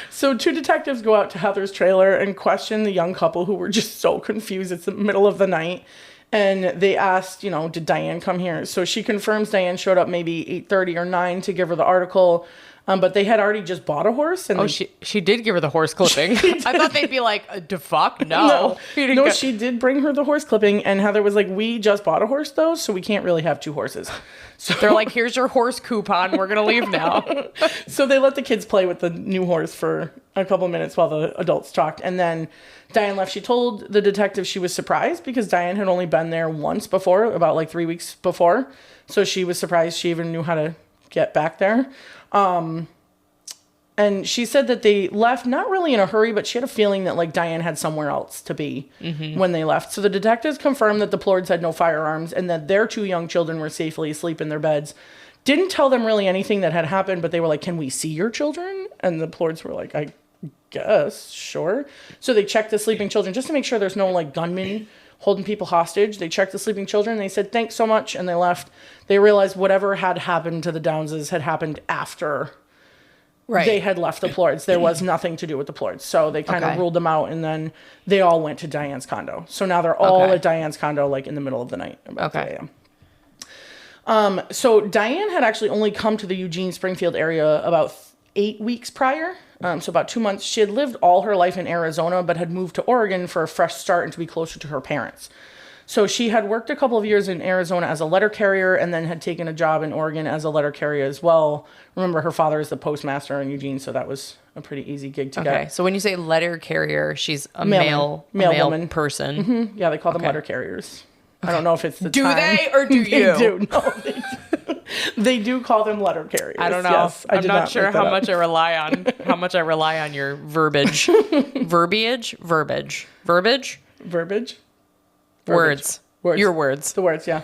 S1: So 2 detectives go out to Heather's trailer and question the young couple, who were just so confused. It's the middle of the night. And they asked, did Diane come here? So she confirms Diane showed up maybe 8:30 or 9 to give her the article. But they had already just bought a horse. And
S2: she did give her the horse clipping. I thought they'd be like, the fuck? No.
S1: No, she did bring her the horse clipping. And Heather was like, we just bought a horse, though, so we can't really have 2 horses. So
S2: they're like, here's your horse coupon. We're going to leave now.
S1: So they let the kids play with the new horse for a couple minutes while the adults talked. And then Diane left. She told the detective she was surprised because Diane had only been there once before, about like 3 weeks before. So she was surprised she even knew how to get back there. And she said that they left not really in a hurry, but she had a feeling that like Diane had somewhere else to be when they left. So the detectives confirmed that the Plords had no firearms and that their 2 young children were safely asleep in their beds. Didn't tell them really anything that had happened, but they were like, can we see your children? And the Plords were like, I guess, sure. So they checked the sleeping children just to make sure there's no like gunmen holding people hostage. They checked the sleeping children. They said, thanks so much. And they left. They realized whatever had happened to the Downses had happened after they had left the Plords. There was nothing to do with the Plords. So they kind of ruled them out, and then they all went to Diane's condo. So now they're all at Diane's condo, like in the middle of the night, about 3 a.m. So Diane had actually only come to the Eugene, Springfield area about 8 weeks prior. So about 2 months. She had lived all her life in Arizona, but had moved to Oregon for a fresh start and to be closer to her parents. So she had worked a couple of years in Arizona as a letter carrier and then had taken a job in Oregon as a letter carrier as well. Remember, her father is the postmaster in Eugene, so that was a pretty easy gig to get.
S2: Okay, so when you say letter carrier, she's a male woman person.
S1: Mm-hmm. Yeah, they call them letter carriers. I don't know if it's the
S2: Do
S1: time.
S2: they or do you?
S1: They do. No, they do. They do call them letter carriers.
S2: I don't know.
S1: Yes,
S2: I'm not sure how much I rely on your verbiage. Verbiage. Words.
S1: Words.
S2: Your words.
S1: The words, yeah.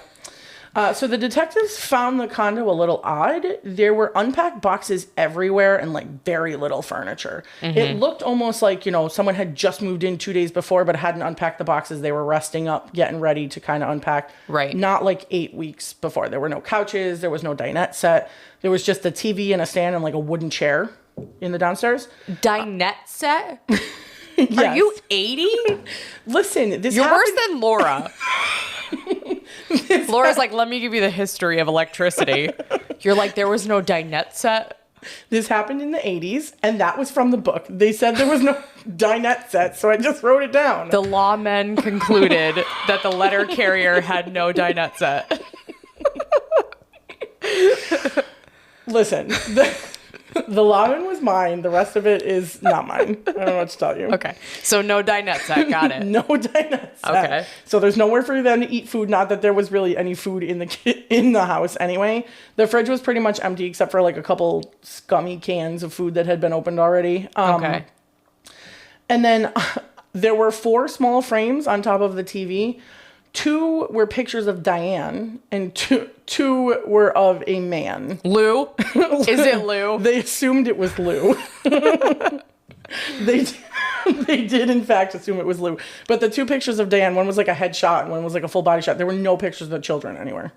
S1: So the detectives found the condo a little odd. There were unpacked boxes everywhere and like very little furniture. It looked almost like, someone had just moved in 2 days before but hadn't unpacked the boxes. They were resting up, getting ready to kind of unpack.
S2: Right.
S1: Not like 8 weeks before. There were no couches. There was no dinette set. There was just a TV and a stand and like a wooden chair in the downstairs.
S2: Dinette set?
S1: Yes.
S2: Are you 80?
S1: Listen, this
S2: You're
S1: happened-
S2: worse than Laura. Laura's like, let me give you the history of electricity. You're like, there was no dinette set?
S1: This happened in the 80s, and that was from the book. They said there was no dinette set, so I just wrote it down.
S2: The lawmen concluded that the letter carrier had no dinette set.
S1: Listen, the lawman was mine. The rest of it is not mine. I don't know what to tell you.
S2: Okay. So no dinette set. Got it.
S1: No dinette set.
S2: Okay.
S1: So there's nowhere for them to eat food. Not that there was really any food in the house anyway. The fridge was pretty much empty except for like a couple scummy cans of food that had been opened already.
S2: Okay.
S1: And then there were 4 small frames on top of the TV. 2 were pictures of Diane, and two were of a man.
S2: Lou? Is it Lou?
S1: They assumed it was Lou. They did, in fact, assume it was Lou. But the 2 pictures of Diane, one was like a headshot and one was like a full body shot. There were no pictures of the children anywhere.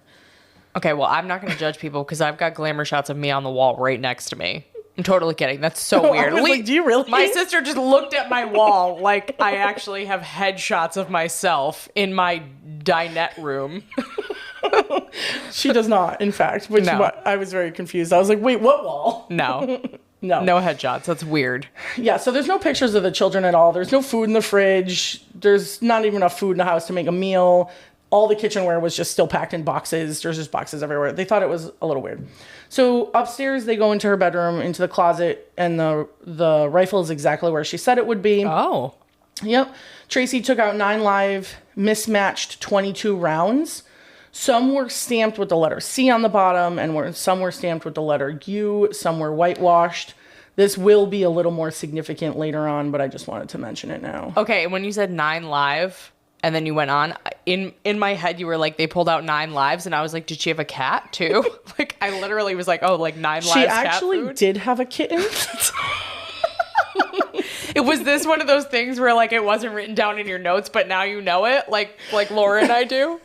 S2: Okay, well, I'm not going to judge people because I've got glamour shots of me on the wall right next to me. I'm totally kidding. That's so weird.
S1: I was like, do you really?
S2: My sister just looked at my wall like I actually have headshots of myself in my dinette room.
S1: She does not, in fact. Which
S2: No.
S1: I was very confused. I was like, wait, what wall?
S2: No.
S1: No.
S2: No headshots. That's weird.
S1: Yeah, so there's no pictures of the children at all. There's no food in the fridge. There's not even enough food in the house to make a meal. All the kitchenware was just still packed in boxes. There's just boxes everywhere. They thought it was a little weird. So upstairs, they go into her bedroom, into the closet, and the rifle is exactly where she said it would be.
S2: Oh.
S1: Yep. Tracy took out 9 live, mismatched 22 rounds. Some were stamped with the letter C on the bottom, and some were stamped with the letter U. Some were whitewashed. This will be a little more significant later on, but I just wanted to mention it now.
S2: Okay, when you said 9 live and then you went on, in my head you were like, they pulled out 9 lives, and I was like, did she have a cat too? Like, I literally was like, oh, like 9 lives
S1: She
S2: cat
S1: actually
S2: food?
S1: did have a kitten.
S2: It was this one of those things where like it wasn't written down in your notes, but now you know it, like Laura and I do.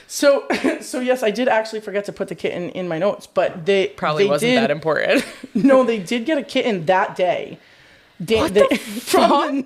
S1: So yes, I did actually forget to put the kitten in my notes, but they
S2: Wasn't that important.
S1: No, they did get a kitten that day. From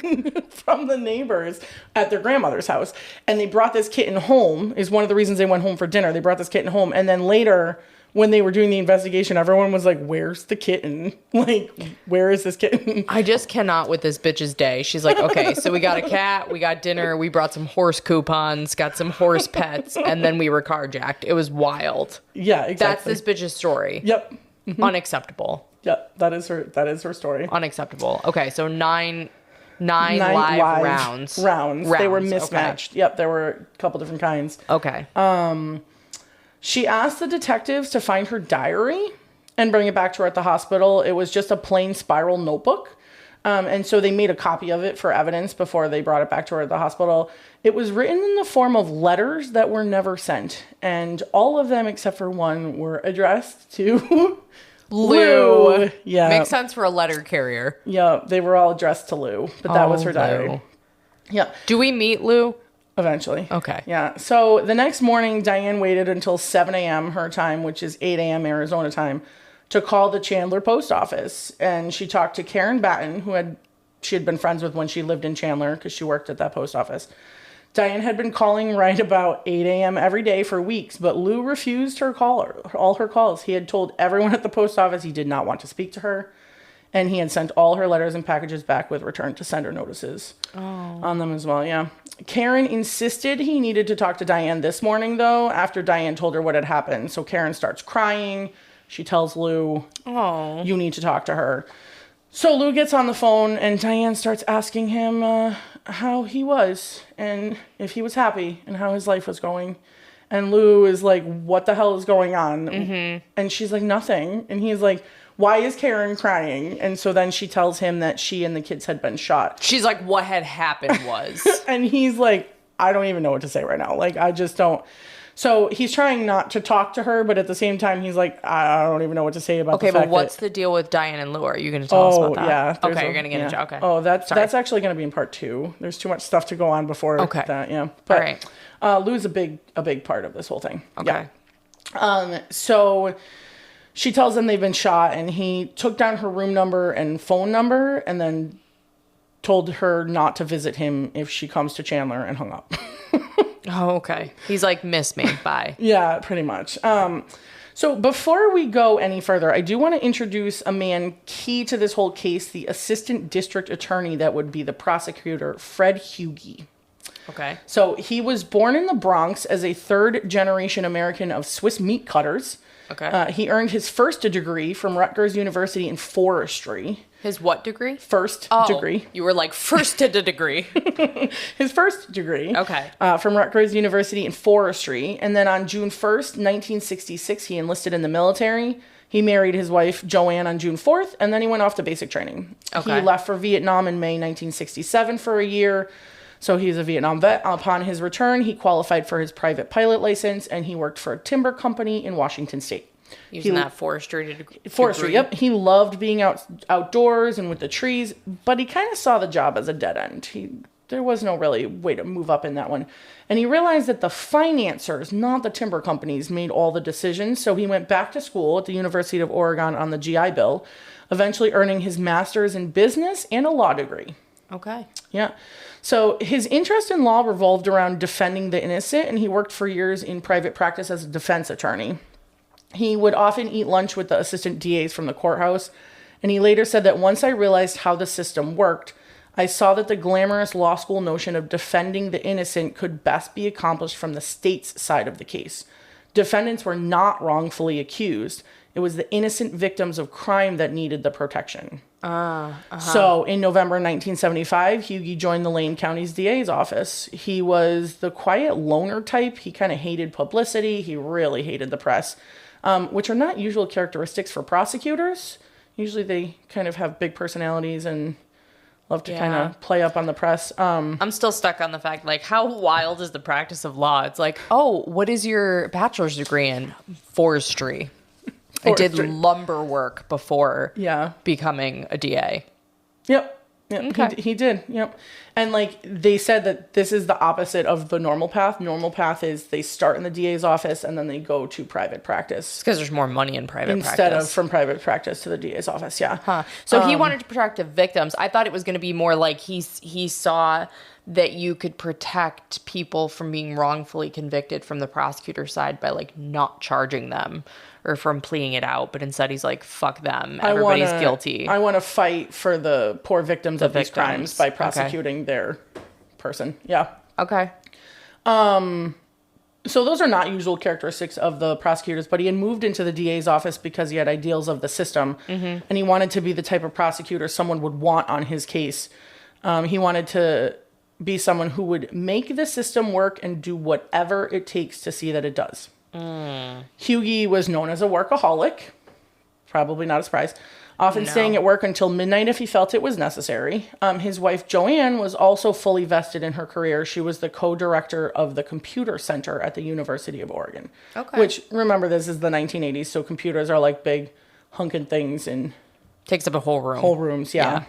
S1: the neighbors at their grandmother's house, and they brought this kitten home. Is one of the reasons they went home for dinner. They brought this kitten home, and then later, when they were doing the investigation, everyone was like, "Where's the kitten? Like, where is this kitten?"
S2: I just cannot with this bitch's day. She's like, okay, so we got a cat, we got dinner, we brought some horse coupons, got some horse pets, and then we were carjacked. It was wild.
S1: Yeah, exactly.
S2: That's this bitch's story.
S1: Yep.
S2: Unacceptable.
S1: Yep. That is her story.
S2: Unacceptable. Okay, so nine live rounds.
S1: They were
S2: okay.
S1: mismatched. Yep, there were a couple different kinds.
S2: Okay.
S1: She asked the detectives to find her diary and bring it back to her at the hospital. It was just a plain spiral notebook. And so they made a copy of it for evidence before they brought it back to her at the hospital. It was written in the form of letters that were never sent. And all of them, except for one, were addressed to Lou. Yeah.
S2: Makes sense for a letter carrier.
S1: Yeah, they were all addressed to Lou, but that was her diary.
S2: Lou.
S1: Yeah.
S2: Do we meet Lou?
S1: Eventually.
S2: Okay.
S1: Yeah. So the next morning, Diane waited until 7 a.m. her time, which is 8 a.m. Arizona time, to call the Chandler post office. And she talked to Karen Batten, who she had been friends with when she lived in Chandler because she worked at that post office. Diane had been calling right about 8 a.m. every day for weeks, but Lou refused all her calls. He had told everyone at the post office he did not want to speak to her. And he had sent all her letters and packages back with return to sender notices on them as well, yeah. Karen insisted he needed to talk to Diane this morning, though, after Diane told her what had happened. So Karen starts crying. She tells Lou, you need to talk to her. So Lou gets on the phone, and Diane starts asking him how he was, and if he was happy, and how his life was going. And Lou is like, what the hell is going on? Mm-hmm. And she's like, nothing. And he's like, why is Karen crying? And so then she tells him that she and the kids had been shot.
S2: She's like, what had happened was.
S1: And he's like, I don't even know what to say right now. Like, I just don't. So he's trying not to talk to her, but at the same time, he's like, I don't even know what to say about the fact
S2: but what's the deal with Diane and Lou? Are you going to tell us about that?
S1: Yeah.
S2: Okay, you're going to get into okay.
S1: Oh, that's actually going to be in part 2. There's too much stuff to go on before that. Yeah. But,
S2: all right.
S1: Lou's a big part of this whole thing.
S2: Okay.
S1: Yeah. So she tells him they've been shot, and he took down her room number and phone number, and then told her not to visit him if she comes to Chandler, and hung up.
S2: Oh, okay. He's like, miss me. Bye.
S1: Yeah, pretty much. So before we go any further, I do want to introduce a man key to this whole case, the assistant district attorney that would be the prosecutor, Fred Hughey.
S2: Okay.
S1: So he was born in the Bronx as a third-generation American of Swiss meat cutters.
S2: Okay.
S1: He earned his first degree from Rutgers University in forestry.
S2: His what degree?
S1: First degree.
S2: You were like, first to the degree.
S1: His first degree.
S2: Okay.
S1: From Rutgers University in forestry. And then on June 1st, 1966, he enlisted in the military. He married his wife, Joanne, on June 4th, and then he went off to basic training.
S2: Okay.
S1: He left for Vietnam in May 1967 for a year. So he's a Vietnam vet. Upon his return, he qualified for his private pilot license, and he worked for a timber company in Washington State.
S2: Using that forestry degree.
S1: Yep. He loved being outdoors and with the trees, but he kind of saw the job as a dead end. There was no really way to move up in that one. And he realized that the financiers, not the timber companies, made all the decisions. So he went back to school at the University of Oregon on the GI Bill, eventually earning his master's in business and a law degree.
S2: Okay.
S1: Yeah. So his interest in law revolved around defending the innocent, and he worked for years in private practice as a defense attorney. He would often eat lunch with the assistant DAs from the courthouse, and he later said that once I realized how the system worked, I saw that the glamorous law school notion of defending the innocent could best be accomplished from the state's side of the case. Defendants were not wrongfully accused. It was the innocent victims of crime that needed the protection. So in November 1975, Hughey joined the Lane County's DA's office. He was the quiet loner type. He kind of hated publicity. He really hated the press, which are not usual characteristics for prosecutors. Usually they kind of have big personalities and love to kind of play up on the press.
S2: I'm still stuck on the fact, like, how wild is the practice of law? It's like, oh, what is your bachelor's degree in? Forestry. I did lumber work before becoming a DA.
S1: Yep.
S2: Okay.
S1: He did. Yep. And like they said that this is the opposite of the normal path. Normal path is they start in the DA's office and then they go to private practice.
S2: Because there's more money in private practice.
S1: Instead of from private practice to the DA's office. Yeah.
S2: Huh. So he wanted to protect the victims. I thought it was going to be more like he saw that you could protect people from being wrongfully convicted from the prosecutor's side by like not charging them or from pleading it out. But instead he's like, fuck them. Everybody's guilty.
S1: I want to fight for the poor victims of these crimes by prosecuting their person. Yeah.
S2: Okay.
S1: So those are not usual characteristics of the prosecutors, but he had moved into the DA's office because he had ideals of the system, and he wanted to be the type of prosecutor someone would want on his case. He wanted to be someone who would make the system work and do whatever it takes to see that it does. Hughey was known as a workaholic, probably not a surprise, often staying at work until midnight if he felt it was necessary. His wife, Joanne, was also fully vested in her career. She was the co-director of the computer center at the University of Oregon. Okay. Which, remember, this is the 1980s, so computers are like big hunking things and...
S2: Takes up a whole room.
S1: Whole rooms, yeah.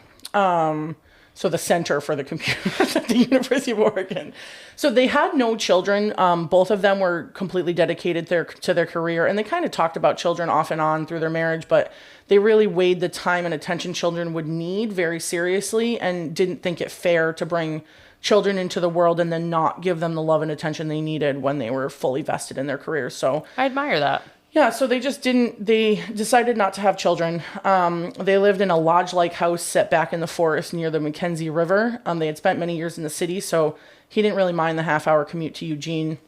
S1: So the center for the computers at the University of Oregon. So they had no children. Both of them were completely dedicated to their career, and they kind of talked about children off and on through their marriage, but they really weighed the time and attention children would need very seriously and didn't think it fair to bring children into the world and then not give them the love and attention they needed when they were fully vested in their careers. So
S2: I admire that.
S1: Yeah, so they decided not to have children. They lived in a lodge-like house set back in the forest near the Mackenzie River. They had spent many years in the city, so he didn't really mind the half-hour commute to Eugene.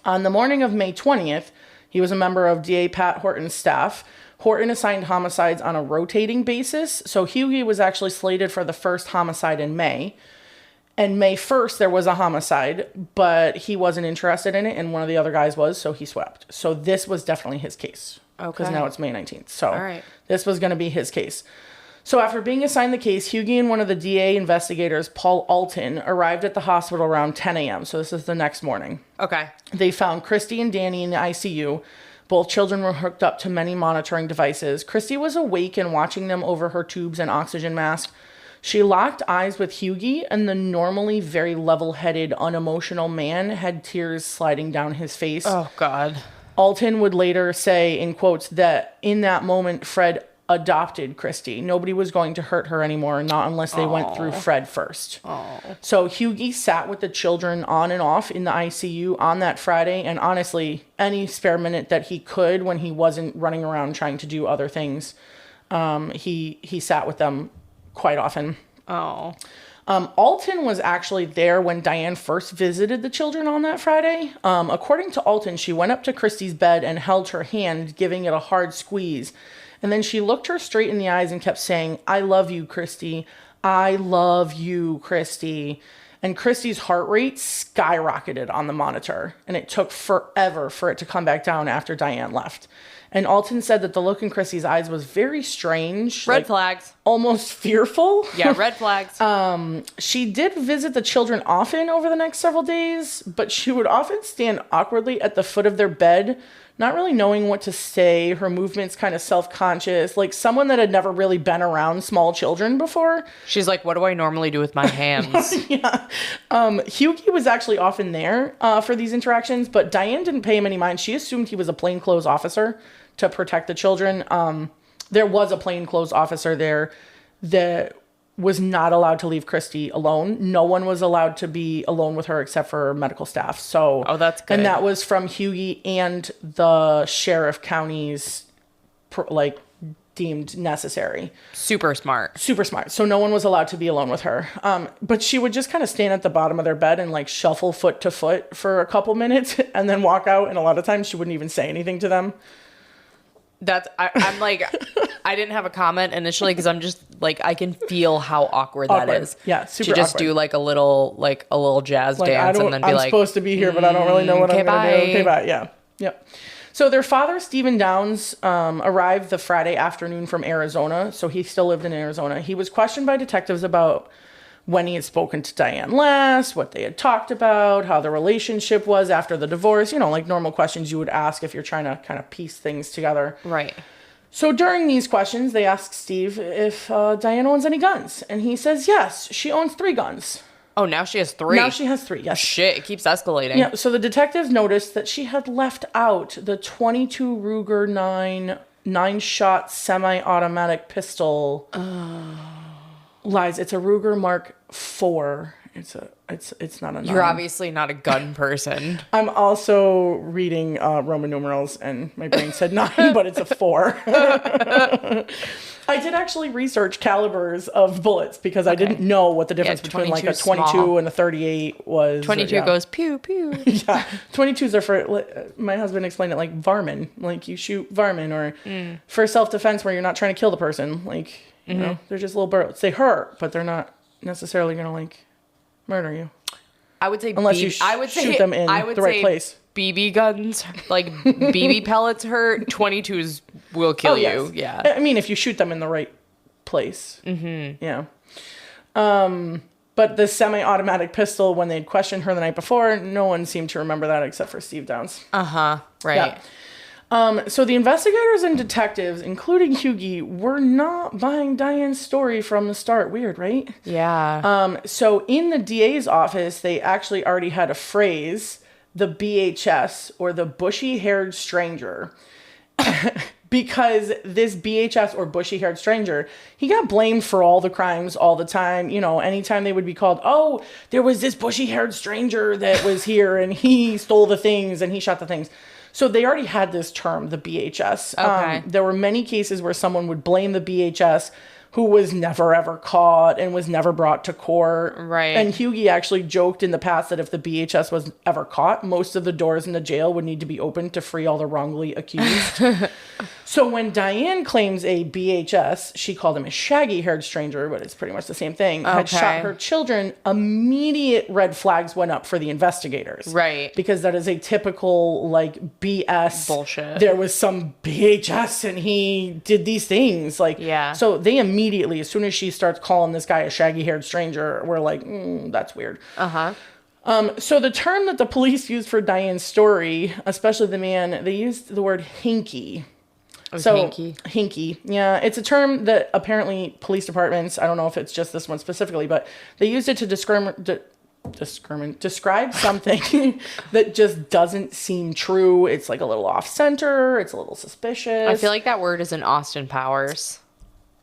S1: On the morning of May 20th, he was a member of DA Pat Horton's staff. Horton assigned homicides on a rotating basis, so Hughey was actually slated for the first homicide in May. And May 1st, there was a homicide, but he wasn't interested in it, and one of the other guys was, so he swept. So this was definitely his case. Okay. Because now it's May 19th. So this was going to be his case. So after being assigned the case, Hughie and one of the DA investigators, Paul Alton, arrived at the hospital around 10 a.m. So this is the next morning.
S2: Okay.
S1: They found Christy and Danny in the ICU. Both children were hooked up to many monitoring devices. Christy was awake and watching them over her tubes and oxygen mask. She locked eyes with Hughie, and the normally very level-headed, unemotional man had tears sliding down his face.
S2: Oh, God.
S1: Alton would later say, in quotes, that in that moment, Fred adopted Christy. Nobody was going to hurt her anymore, not unless they went through Fred first. So Hughie sat with the children on and off in the ICU on that Friday, and honestly, any spare minute that he could when he wasn't running around trying to do other things, he sat with them quite often. Alton was actually there when Diane first visited the children on that Friday. According to Alton, she went up to Christy's bed and held her hand, giving it a hard squeeze. And then she looked her straight in the eyes and kept saying, "I love you, Christy. I love you, Christy." And Christy's heart rate skyrocketed on the monitor. And it took forever for it to come back down after Diane left. And Alton said that the look in Christy's eyes was very strange.
S2: Red flags.
S1: Almost fearful.
S2: Yeah, red flags.
S1: She did visit the children often over the next several days, but she would often stand awkwardly at the foot of their bed, not really knowing what to say. Her movements kind of self-conscious, like someone that had never really been around small children before.
S2: She's like, what do I normally do with my hands?
S1: Yeah. Hughie was actually often there for these interactions, but Diane didn't pay him any mind. She assumed he was a plainclothes officer to protect the children. There was a plainclothes officer there that was not allowed to leave Christy alone. No one was allowed to be alone with her except for medical staff. So,
S2: oh, that's good.
S1: And that was from Hughie and the sheriff counties, deemed necessary.
S2: Super smart.
S1: Super smart. So no one was allowed to be alone with her. But she would just kind of stand at the bottom of their bed and like shuffle foot to foot for a couple minutes and then walk out. And a lot of times she wouldn't even say anything to them.
S2: I'm like, I didn't have a comment initially because I'm just like, I can feel how awkward that is.
S1: Yeah, super
S2: to just
S1: awkward.
S2: do like a little jazz dance and then be
S1: I'm
S2: like,
S1: supposed to be here, but I don't really know what I'm going to do. Okay, bye. Yeah. Yep. So their father, Stephen Downs, arrived the Friday afternoon from Arizona. So he still lived in Arizona. He was questioned by detectives about when he had spoken to Diane last, what they had talked about, how the relationship was after the divorce, like normal questions you would ask if you're trying to kind of piece things together.
S2: Right.
S1: So during these questions, they asked Steve if Diane owns any guns. And he says, yes, she owns 3 guns.
S2: Oh, now she has 3.
S1: Now she has 3, yes.
S2: Shit, it keeps escalating.
S1: Yeah, so the detectives noticed that she had left out the 22 Ruger 9-shot semi-automatic pistol. Lies. It's a Ruger Mark IV. It's not a 9.
S2: You're obviously not a gun person.
S1: I'm also reading Roman numerals, and my brain said 9, but it's a 4. I did actually research calibers of bullets because I didn't know what the difference between like a 22
S2: small.
S1: And a 38 was.
S2: 22 goes pew pew.
S1: Yeah, 22s are for, my husband explained it like varmint, like you shoot varmint, or for self-defense where you're not trying to kill the person, like, you know, they're just little bullets. They hurt, but they're not necessarily going to like murder you.
S2: I would say
S1: unless you shoot them in the right place.
S2: BB guns, like BB pellets hurt. 22s will kill you. Yeah.
S1: I mean, if you shoot them in the right place. Mm-hmm. Yeah. But the semi-automatic pistol, when they'd questioned her the night before, no one seemed to remember that except for Steve Downs.
S2: Uh-huh. Right.
S1: Yeah. So the investigators and detectives, including Hughie, were not buying Diane's story from the start. Weird, right?
S2: Yeah.
S1: So in the DA's office, they actually already had a phrase, the BHS, or the bushy-haired stranger. Because this BHS, or bushy-haired stranger, he got blamed for all the crimes all the time. You know, anytime they would be called, oh, there was this bushy-haired stranger that was here, and he stole the things, and he shot the things. So they already had this term, the BHS.
S2: Okay.
S1: There were many cases where someone would blame the BHS who was never ever caught and was never brought to court.
S2: Right.
S1: And Hughie actually joked in the past that if the BHS was ever caught, most of the doors in the jail would need to be opened to free all the wrongly accused. So when Diane claims a BHS, she called him a shaggy-haired stranger, but it's pretty much the same thing, had shot her children, immediate red flags went up for the investigators.
S2: Right.
S1: Because that is a typical, like, BS.
S2: Bullshit.
S1: There was some BHS and he did these things. Like,
S2: yeah.
S1: So they immediately, as soon as she starts calling this guy a shaggy-haired stranger, we're like, that's weird.
S2: Uh-huh.
S1: So the term that the police used for Diane's story, especially the man, they used the word hinky. Hinky. Yeah. It's a term that apparently police departments, I don't know if it's just this one specifically, but they used it to describe something that just doesn't seem true. It's like a little off center. It's a little suspicious.
S2: I feel like that word is in Austin Powers.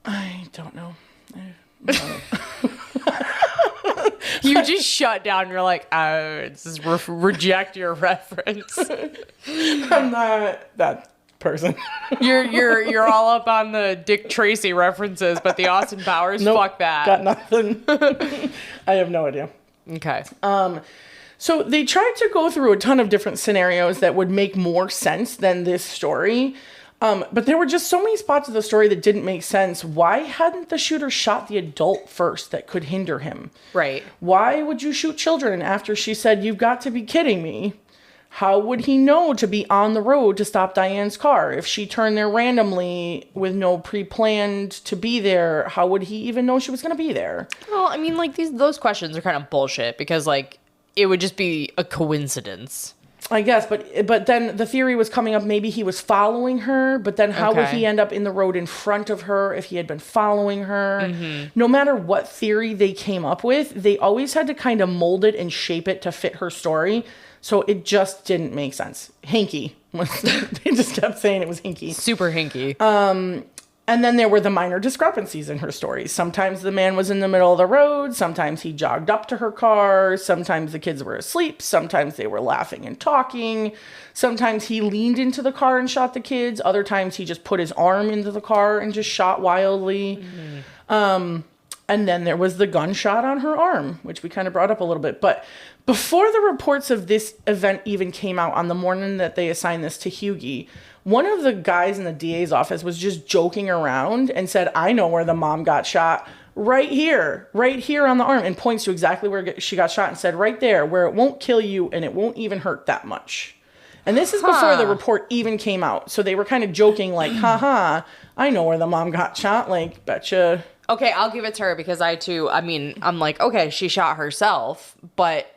S1: I don't know.
S2: You just shut down. You're like, just reject your reference.
S1: I'm not that person.
S2: You're all up on the Dick Tracy references, but the Austin Powers,
S1: nope,
S2: fuck that.
S1: Got nothing. I have no idea.
S2: Okay.
S1: So they tried to go through a ton of different scenarios that would make more sense than this story. But there were just so many spots of the story that didn't make sense. Why hadn't the shooter shot the adult first that could hinder him?
S2: Right.
S1: Why would you shoot children after she said, "You've got to be kidding me"? How would he know to be on the road to stop Diane's car? If she turned there randomly with no pre-planned to be there, how would he even know she was going to be there?
S2: Well, I mean, like, those questions are kind of bullshit because, like, it would just be a coincidence.
S1: I guess, but then the theory was coming up, maybe he was following her, but then how would he end up in the road in front of her if he had been following her? Mm-hmm. No matter what theory they came up with, they always had to kind of mold it and shape it to fit her story. So it just didn't make sense. Hinky. They just kept saying it was hinky.
S2: Super hinky.
S1: And then there were the minor discrepancies in her story. Sometimes the man was in the middle of the road. Sometimes he jogged up to her car. Sometimes the kids were asleep. Sometimes they were laughing and talking. Sometimes he leaned into the car and shot the kids. Other times he just put his arm into the car and just shot wildly. Mm-hmm. And then there was the gunshot on her arm, which we kind of brought up a little bit. But before the reports of this event even came out on the morning that they assigned this to Hughie, one of the guys in the DA's office was just joking around and said, "I know where the mom got shot. Right here on the arm," and points to exactly where she got shot and said, "Right there, where it won't kill you and it won't even hurt that much." And this is before the report even came out. So they were kind of joking like, haha, I know where the mom got shot. Like, betcha.
S2: Okay, I'll give it to her because I'm like, okay, she shot herself, but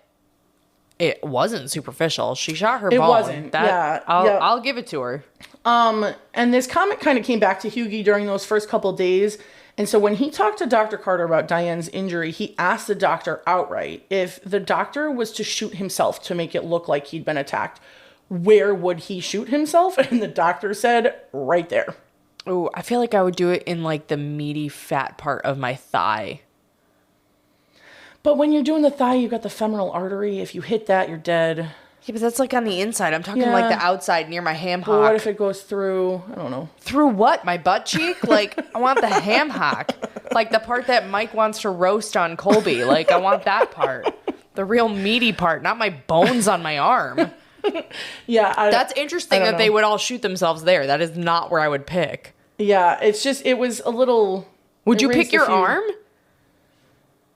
S2: it wasn't superficial. She shot her bone.
S1: It wasn't.
S2: I'll give it to her.
S1: And this comment kind of came back to Hughie during those first couple days. And so when he talked to Dr. Carter about Diane's injury, he asked the doctor outright if the doctor was to shoot himself to make it look like he'd been attacked, where would he shoot himself? And the doctor said, right there.
S2: Oh, I feel like I would do it in like the meaty fat part of my thigh.
S1: But when you're doing the thigh, you've got the femoral artery. If you hit that, you're dead.
S2: Yeah, but that's like on the inside. I'm talking like the outside near my ham hock.
S1: Well, what if it goes through, I don't know.
S2: Through what? My butt cheek? Like, I want the ham hock. Like the part that Mike wants to roast on Colby. Like, I want that part. The real meaty part, not my bones on my arm.
S1: Yeah.
S2: That's interesting that they would all shoot themselves there. That is not where I would pick.
S1: Yeah, it's just, it was a little...
S2: Would you pick your arm?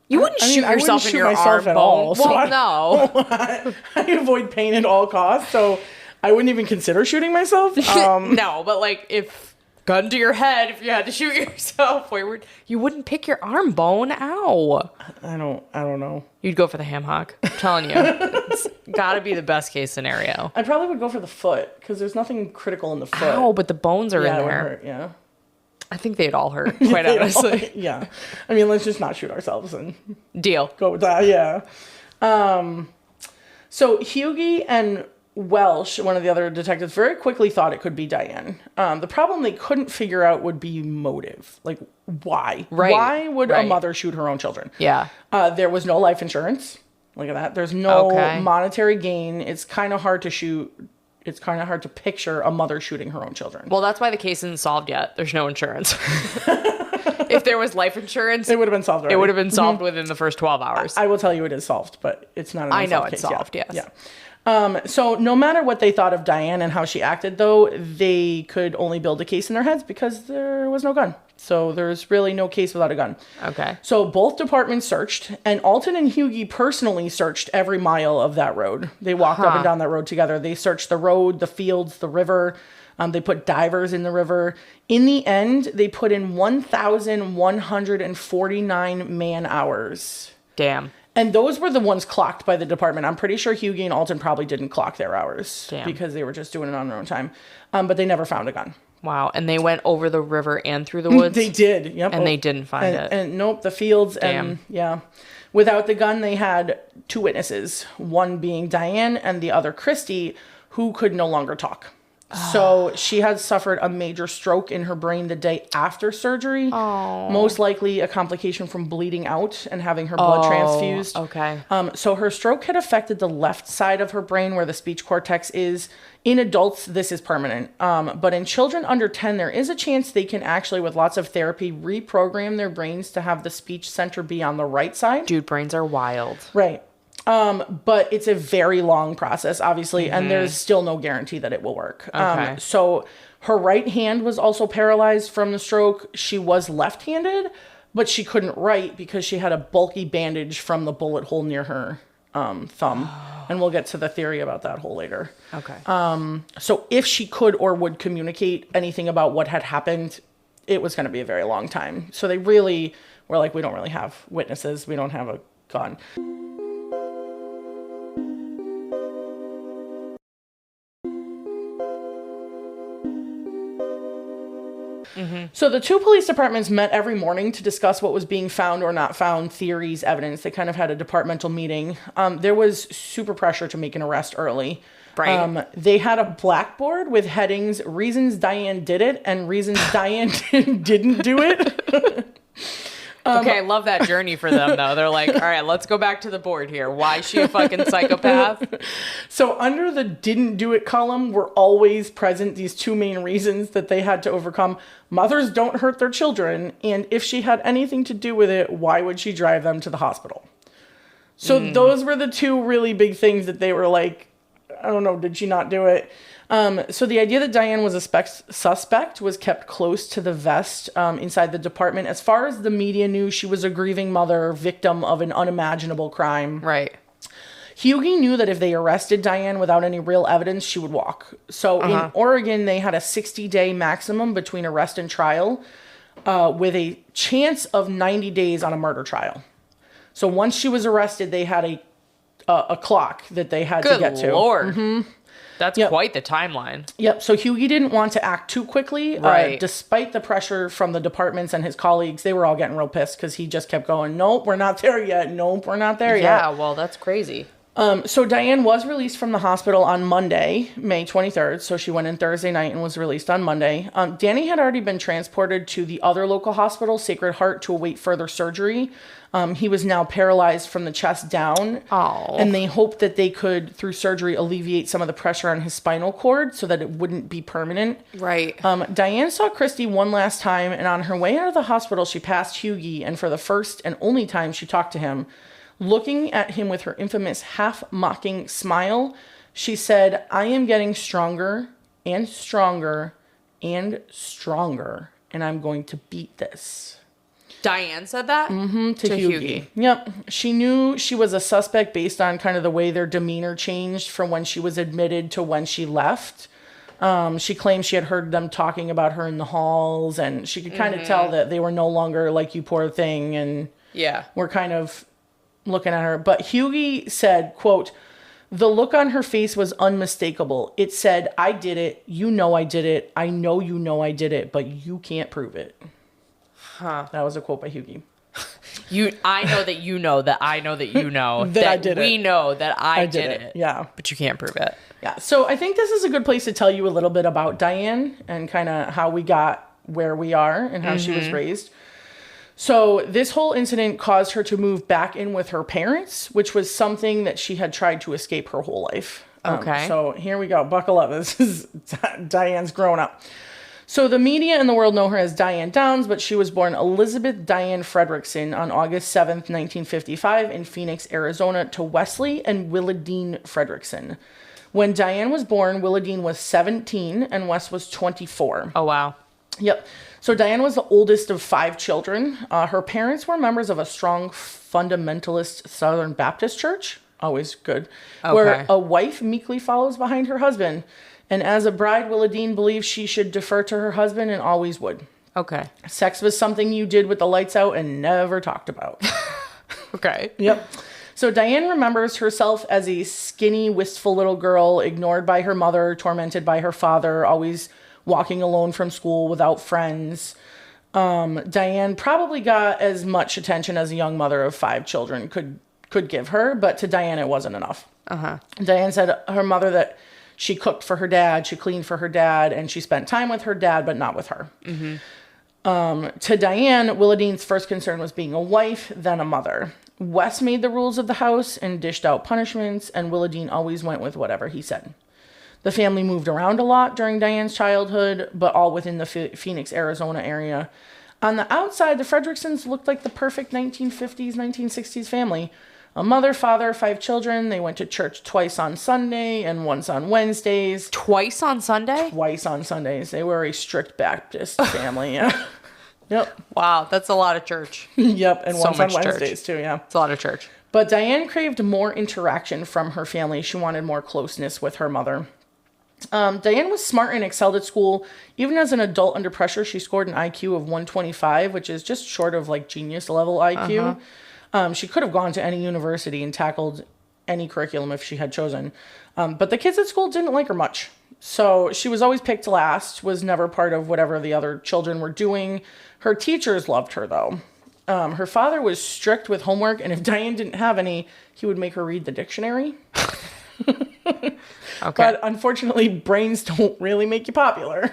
S2: You wouldn't shoot yourself in your arm
S1: at
S2: bone.
S1: all.
S2: Well, no.
S1: I avoid pain at all costs, so I wouldn't even consider shooting myself.
S2: No, but like if gun to your head, if you had to shoot yourself, you wouldn't pick your arm bone. Ow.
S1: I don't know.
S2: You'd go for the ham hock. I'm telling you, it's got to be the best case scenario.
S1: I probably would go for the foot because there's nothing critical in the foot.
S2: Ow, but the bones are in
S1: it would
S2: there.
S1: hurt, yeah.
S2: I think they'd all hurt, quite honestly.
S1: Yeah. I mean, let's just not shoot ourselves and
S2: deal.
S1: Go with that, yeah. So Hughie and Welsh, one of the other detectives, very quickly thought it could be Diane. The problem they couldn't figure out would be motive. Like, why?
S2: Right.
S1: Why would a mother shoot her own children?
S2: Yeah.
S1: There was no life insurance. Look at that. There's no monetary gain. It's kind of hard to shoot. It's kind of hard to picture a mother shooting her own children.
S2: Well, that's why the case isn't solved yet. There's no insurance. If there was life insurance,
S1: It would have been solved already.
S2: it would have been solved within the first 12 hours.
S1: I will tell you it is solved, but it's not an
S2: I know
S1: unsolved
S2: it's
S1: case.
S2: solved, yes.
S1: Yeah. So no matter what they thought of Diane and how she acted, though, they could only build a case in their heads because there was no gun. So there's really no case without a gun.
S2: Okay.
S1: So both departments searched, and Alton and Hughie personally searched every mile of that road. They walked up and down that road together. They searched the road, the fields, the river. They put divers in the river. In the end, they put in 1,149 man-hours.
S2: Damn.
S1: And those were the ones clocked by the department. I'm pretty sure Hughie and Alton probably didn't clock their hours.
S2: Damn.
S1: Because they were just doing it on their own time. But they never found a gun.
S2: Wow. And they went over the river and through the woods?
S1: They did. Yep.
S2: And they didn't find it.
S1: And nope, the fields.
S2: Damn.
S1: And yeah. Without the gun, they had two witnesses. One being Diane and the other Christy, who could no longer talk. So she had suffered a major stroke in her brain the day after surgery. Most likely a complication from bleeding out and having her blood transfused.
S2: Okay.
S1: So her stroke had affected the left side of her brain where the speech cortex is. In adults, this is permanent. But in children under 10, there is a chance they can actually, with lots of therapy, reprogram their brains to have the speech center be on the right side.
S2: Dude, brains are wild.
S1: Right. But it's a very long process, obviously, and there's still no guarantee that it will work.
S2: Okay.
S1: So her right hand was also paralyzed from the stroke. She was left-handed, but she couldn't write because she had a bulky bandage from the bullet hole near her thumb. And we'll get to the theory about that hole later.
S2: Okay.
S1: So if she could or would communicate anything about what had happened, it was going to be a very long time. So they really were like, we don't really have witnesses. We don't have a gun. So the two police departments met every morning to discuss what was being found or not found, theories, evidence. They kind of had a departmental meeting. There was super pressure to make an arrest early.
S2: Right.
S1: They had a blackboard with headings, reasons Diane did it and reasons Diane didn't do it.
S2: Okay, I love that journey for them, though. They're like, all right, let's go back to the board here. Why is she a fucking psychopath?
S1: So under the didn't do it column were always present these two main reasons that they had to overcome. Mothers don't hurt their children, and if she had anything to do with it, why would she drive them to the hospital? So those were the two really big things that they were like, I don't know, did she not do it? So the idea that Diane was a suspect was kept close to the vest inside the department. As far as the media knew, she was a grieving mother, victim of an unimaginable crime.
S2: Right.
S1: Hughie knew that if they arrested Diane without any real evidence, she would walk. So in Oregon, they had a 60-day maximum between arrest and trial with a chance of 90 days on a murder trial. So once she was arrested, they had a clock that they had to get to.
S2: Good Lord. That's quite the timeline.
S1: Yep. So Hughie didn't want to act too quickly.
S2: Right.
S1: Despite the pressure from the departments and his colleagues, they were all getting real pissed because he just kept going, nope, we're not there yet. Nope, we're not there yet.
S2: Yeah, well, that's crazy.
S1: So Diane was released from the hospital on Monday, May 23rd. So she went in Thursday night and was released on Monday. Danny had already been transported to the other local hospital, Sacred Heart, to await further surgery. He was now paralyzed from the chest down.
S2: Oh.
S1: And they hoped that they could, through surgery, alleviate some of the pressure on his spinal cord so that it wouldn't be permanent.
S2: Right.
S1: Diane saw Christy one last time, and on her way out of the hospital, she passed Hughie, and for the first and only time she talked to him, looking at him with her infamous half-mocking smile, she said, I am getting stronger and stronger and stronger, and I'm going to beat this.
S2: Diane said that?
S1: Mm-hmm, to Hughie. Yep. She knew she was a suspect based on kind of the way their demeanor changed from when she was admitted to when she left. She claimed she had heard them talking about her in the halls, and she could kind of tell that they were no longer like, you poor thing, and were kind of looking at her. But Hughie said, quote, the look on her face was unmistakable. It said, I did it. You know I did it. I know you know I did it, but you can't prove it. That was a quote by Hughie.
S2: I know that you know that I know that you know
S1: that I did
S2: we
S1: it.
S2: know that I did it.
S1: Yeah.
S2: But you can't prove it.
S1: Yeah. So I think this is a good place to tell you a little bit about Diane and kind of how we got where we are and how she was raised. So this whole incident caused her to move back in with her parents, which was something that she had tried to escape her whole life.
S2: Okay.
S1: So here we go. Buckle up. This is Diane's grown up. So the media and the world know her as Diane Downs, but she was born Elizabeth Diane Frederickson on August 7th, 1955 in Phoenix, Arizona to Wesley and Willadine Frederickson. When Diane was born, Willadine was 17 and Wes was 24.
S2: Oh, wow.
S1: Yep. So Diane was the oldest of 5 children. Her parents were members of a strong fundamentalist Southern Baptist church. Always good.
S2: Okay.
S1: Where a wife meekly follows behind her husband. And as a bride, Willadine believed she should defer to her husband and always would.
S2: Okay.
S1: Sex was something you did with the lights out and never talked about.
S2: Okay.
S1: Yep. So Diane remembers herself as a skinny, wistful little girl, ignored by her mother, tormented by her father, always walking alone from school without friends. Diane probably got as much attention as a young mother of 5 children could give her, but to Diane it wasn't enough. Diane said her mother that she cooked for her dad, she cleaned for her dad, and she spent time with her dad, but not with her. To Diane, Willadine's first concern was being a wife, then a mother. Wes made the rules of the house and dished out punishments, and Willadine always went with whatever he said. The family moved around a lot during Diane's childhood, but all within the Phoenix, Arizona area. On the outside, the Fredericksons looked like the perfect 1950s, 1960s family. A mother, father, 5 children. They went to church twice on Sunday and once on Wednesdays.
S2: Twice on Sunday?
S1: Twice on Sundays. They were a strict Baptist family. Yeah. Yep.
S2: Wow, that's a lot of church.
S1: Yep. And
S2: So
S1: once on
S2: much
S1: Wednesdays
S2: church.
S1: too. Yeah.
S2: It's a lot of church.
S1: But Diane craved more interaction from her family. She wanted more closeness with her mother. Diane was smart and excelled at school. Even as an adult under pressure, she scored an IQ of 125, which is just short of like genius level IQ. She could have gone to any university and tackled any curriculum if she had chosen. But the kids at school didn't like her much. So she was always picked last, was never part of whatever the other children were doing. Her teachers loved her, though. Her father was strict with homework, and if Diane didn't have any, he would make her read the dictionary.
S2: Okay.
S1: But unfortunately, brains don't really make you popular.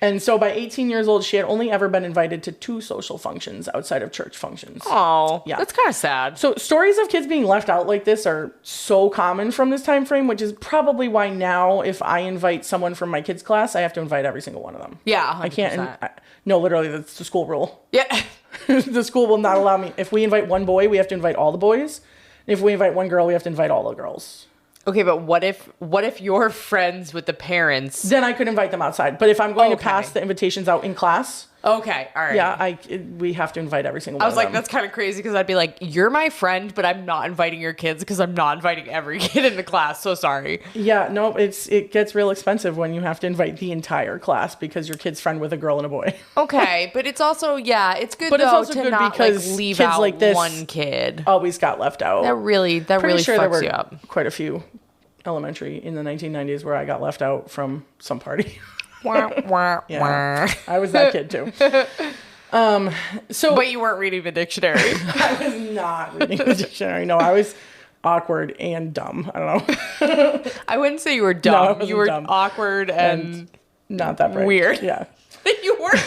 S1: And so by 18 years old, she had only ever been invited to 2 social functions outside of church functions.
S2: Oh,
S1: Yeah.
S2: that's kind of sad.
S1: So stories of kids being left out like this are so common from this time frame, which is probably why now if I invite someone from my kids' class, I have to invite every single one of them.
S2: Yeah, 100%.
S1: I can't. No, literally, that's the school rule.
S2: Yeah.
S1: The school will not allow me. If we invite one boy, we have to invite all the boys. If we invite one girl, we have to invite all the girls.
S2: Okay, but what if you're friends with the parents?
S1: Then I could invite them outside. But if I'm going to
S2: Okay.
S1: pass the invitations out in class,
S2: Okay, all right.
S1: yeah, we have to invite every single one
S2: I was
S1: of
S2: like,
S1: them.
S2: that's kind of crazy because I'd be like, you're my friend, but I'm not inviting your kids because I'm not inviting every kid in the class. So sorry.
S1: Yeah, no, it gets real expensive when you have to invite the entire class because your kid's friend with a girl and a boy.
S2: Okay, but it's also, yeah, it's good
S1: But it's
S2: though
S1: also
S2: to
S1: good
S2: not
S1: because
S2: like leave
S1: kids
S2: out
S1: like this
S2: one kid.
S1: Always got left out.
S2: That really
S1: Pretty sure
S2: fucks
S1: there were
S2: you up.
S1: quite a few elementary in the 1990s where I got left out from some party.
S2: Wah, wah,
S1: Yeah.
S2: wah.
S1: I was that kid too. So
S2: But you weren't reading the dictionary.
S1: I was not reading the dictionary. No, I was awkward and dumb. I don't know.
S2: I wouldn't say you were
S1: No, I
S2: dumb.
S1: wasn't
S2: You were
S1: dumb.
S2: awkward and
S1: Not that bright.
S2: weird.
S1: Yeah.
S2: You weren't.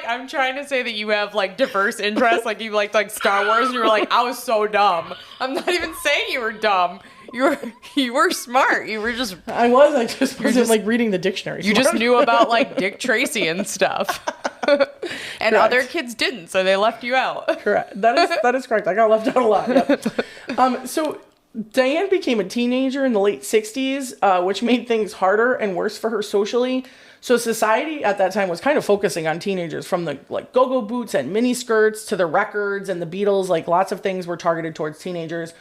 S2: I'm trying to say that you have like diverse interests, like you like Star Wars, and you were like, I was so dumb. I'm not even saying you were dumb. You were smart. You were just
S1: I just wasn't like reading the dictionary.
S2: you just knew about like Dick Tracy and stuff. And other kids didn't, so they left you out.
S1: Correct. That is correct. I got left out a lot. Yep. So Diane became a teenager in the late 60s, which made things harder and worse for her socially. So society at that time was kind of focusing on teenagers, from the like go-go boots and mini skirts to the records and the Beatles. Like lots of things were targeted towards teenagers.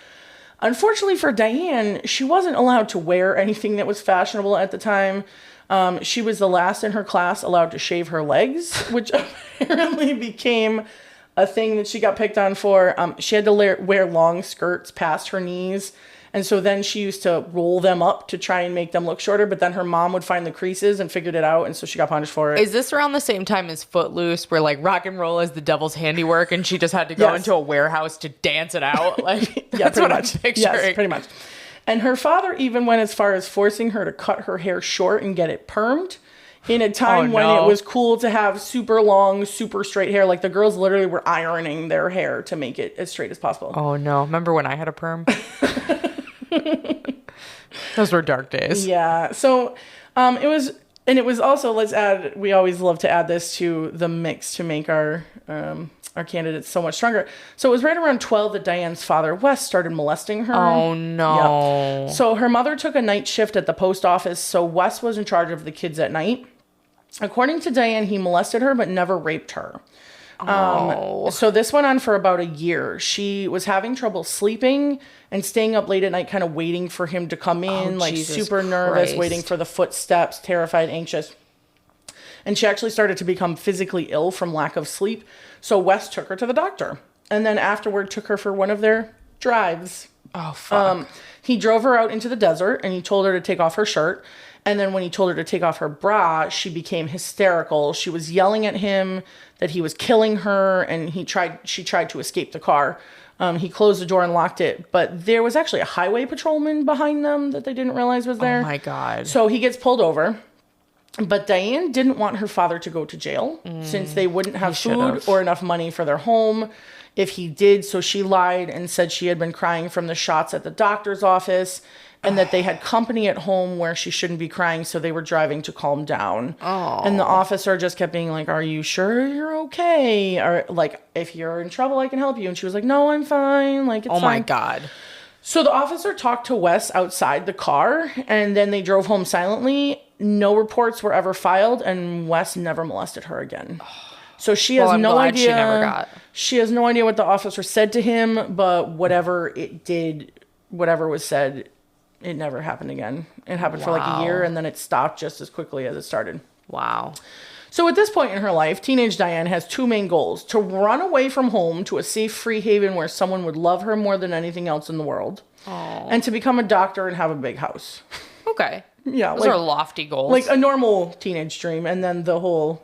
S1: Unfortunately for Diane, she wasn't allowed to wear anything that was fashionable at the time. She was the last in her class allowed to shave her legs, which apparently became a thing that she got picked on for. She had to wear long skirts past her knees. And so then she used to roll them up to try and make them look shorter. But then her mom would find the creases and figured it out. And so she got punished for it.
S2: Is this around the same time as Footloose, where like rock and roll is the devil's handiwork, and she just had to go
S1: Yes.
S2: into a warehouse to dance it out? Like,
S1: Yeah,
S2: that's
S1: pretty
S2: what
S1: much.
S2: I'm picturing.
S1: Yes, pretty much. And her father even went as far as forcing her to cut her hair short and get it permed in a time when it was cool to have super long, super straight hair. Like the girls literally were ironing their hair to make it as straight as possible.
S2: Oh no! Remember when I had a perm? Those were dark days.
S1: Yeah. So it was also, we always love to add this to the mix to make our candidates so much stronger. So it was right around 12 that Diane's father, Wes, started molesting her.
S2: Oh, no.
S1: Yep. So her mother took a night shift at the post office, so Wes was in charge of the kids at night. According to Diane, he molested her but never raped her. So this went on for about a year. She was having trouble sleeping and staying up late at night, kind of waiting for him to come in,
S2: Jesus
S1: super nervous,
S2: Christ.
S1: waiting for the footsteps, terrified, anxious. And she actually started to become physically ill from lack of sleep. So Wes took her to the doctor and then afterward took her for one of their drives.
S2: Oh, fuck.
S1: He drove her out into the desert and he told her to take off her shirt. And then when he told her to take off her bra, she became hysterical. She was yelling at him that he was killing her, and she tried to escape the car. He closed the door and locked it, but there was actually a highway patrolman behind them that they didn't realize was there.
S2: Oh, my God.
S1: So he gets pulled over. But Diane didn't want her father to go to jail since they wouldn't have food or enough money for their home if he did. So she lied and said she had been crying from the shots at the doctor's office and that they had company at home where she shouldn't be crying. So they were driving to calm down.
S2: Oh.
S1: And the officer just kept being like, are you sure you're okay? Or like, if you're in trouble, I can help you. And she was like, no, I'm fine. Like, it's
S2: Oh,
S1: fine.
S2: my God.
S1: So the officer talked to Wes outside the car, and then they drove home silently. No reports were ever filed, and Wes never molested her again. So she has
S2: I'm
S1: no
S2: glad
S1: idea.
S2: she never got.
S1: She has no idea what the officer said to him, but whatever was said, it never happened again. It happened for like a year, and then it stopped just as quickly as it started.
S2: Wow.
S1: So at this point in her life, teenage Diane has two main goals: to run away from home to a safe, free haven where someone would love her more than anything else in the world, and to become a doctor and have a big house.
S2: Okay.
S1: Yeah,
S2: Those are lofty goals.
S1: like a normal teenage dream, and then the whole,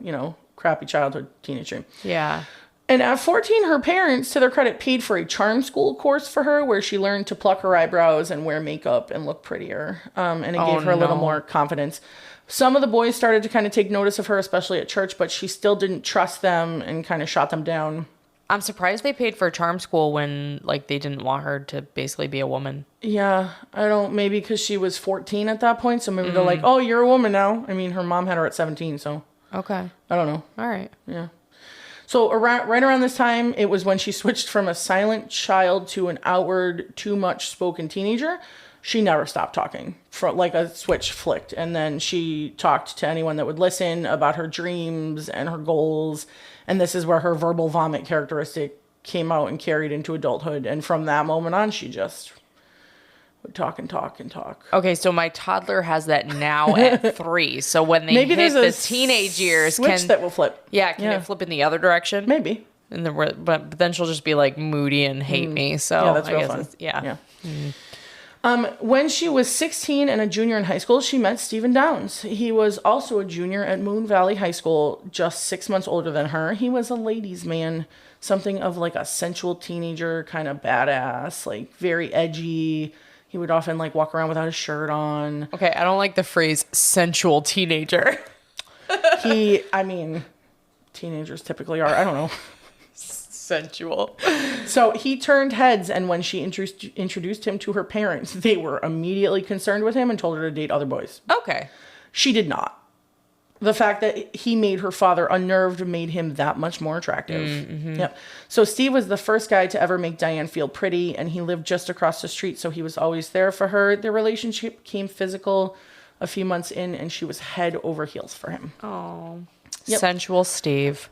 S1: crappy childhood teenage dream.
S2: Yeah.
S1: And at 14, her parents, to their credit, paid for a charm school course for her where she learned to pluck her eyebrows and wear makeup and look prettier. And it gave her a little more confidence. Some of the boys started to kind of take notice of her, especially at church, but she still didn't trust them and kind of shot them down.
S2: I'm surprised they paid for charm school when, they didn't want her to basically be a woman.
S1: Yeah, maybe because she was 14 at that point, so maybe they're like, oh, you're a woman now. I mean, her mom had her at 17, so.
S2: Okay.
S1: I don't know.
S2: All right.
S1: Yeah. So right around this time, it was when she switched from a silent child to an outward, too much spoken teenager. She never stopped talking. Like a switch flicked. And then she talked to anyone that would listen about her dreams and her goals. And this is where her verbal vomit characteristic came out and carried into adulthood. And from that moment on, she just would talk and talk and talk.
S2: Okay, so my toddler has that now at 3. So when they
S1: Maybe
S2: hit
S1: there's
S2: the teenage years,
S1: switch that will flip.
S2: Can it flip in the other direction?
S1: Maybe.
S2: But then she'll just be moody and hate me. So
S1: Yeah, that's
S2: I
S1: real
S2: guess
S1: fun.
S2: Yeah.
S1: When she was 16 and a junior in high school, she met Stephen Downs. He was also a junior at Moon Valley High School, just 6 months older than her. He was a ladies' man, something of a sensual teenager, kind of badass, very edgy. He would often walk around without a shirt on.
S2: Okay, I don't like the phrase sensual teenager.
S1: Teenagers typically are. I don't know.
S2: Sensual.
S1: So he turned heads, and when she introduced him to her parents, they were immediately concerned with him and told her to date other boys.
S2: Okay.
S1: She did not. The fact that he made her father unnerved made him that much more attractive. Mm-hmm. Yep. So Steve was the first guy to ever make Diane feel pretty, and he lived just across the street, so he was always there for her. Their relationship became physical a few months in, and she was head over heels for him.
S2: Oh.
S1: Yep.
S2: Sensual Steve.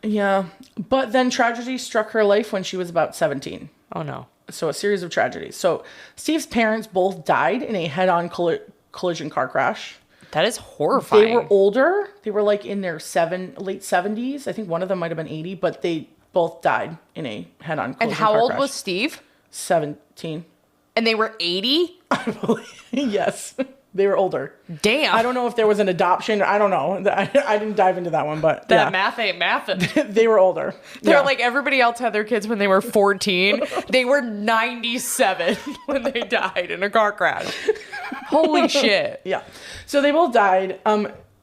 S1: Yeah. But then tragedy struck her life when she was about 17.
S2: Oh, no.
S1: So a series of tragedies. So Steve's parents both died in a head-on collision car crash.
S2: That is horrifying.
S1: They were older. They were in their late 70s. I think one of them might have been 80, but they both died in a head-on collision car crash.
S2: And how old was Steve?
S1: 17.
S2: And they were 80?
S1: I believe. Yes. They were older.
S2: Damn.
S1: I don't know if there was an adoption. I don't know. I didn't dive into that one, but
S2: that math ain't mathin'.
S1: They were older.
S2: They're everybody else had their kids when they were 14. They were 97 when they died in a car crash. Holy shit.
S1: Yeah. So they both died.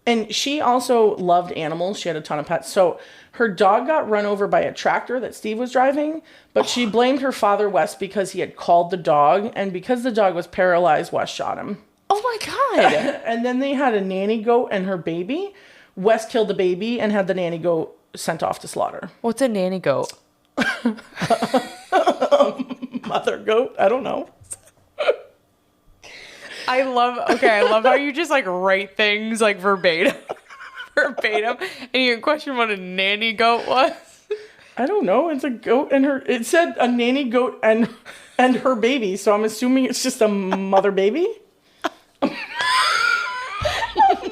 S1: And she also loved animals. She had a ton of pets. So her dog got run over by a tractor that Steve was driving, but she blamed her father, Wes, because he had called the dog. And because the dog was paralyzed, Wes shot him.
S2: Oh my God.
S1: And then they had a nanny goat and her baby. Wes killed the baby and had the nanny goat sent off to slaughter.
S2: What's a nanny goat?
S1: Mother goat? I don't know.
S2: I love how you just like write things like verbatim. And you question what a nanny goat was.
S1: I don't know. It's a goat and it said a nanny goat and her baby. So I'm assuming it's just a mother baby.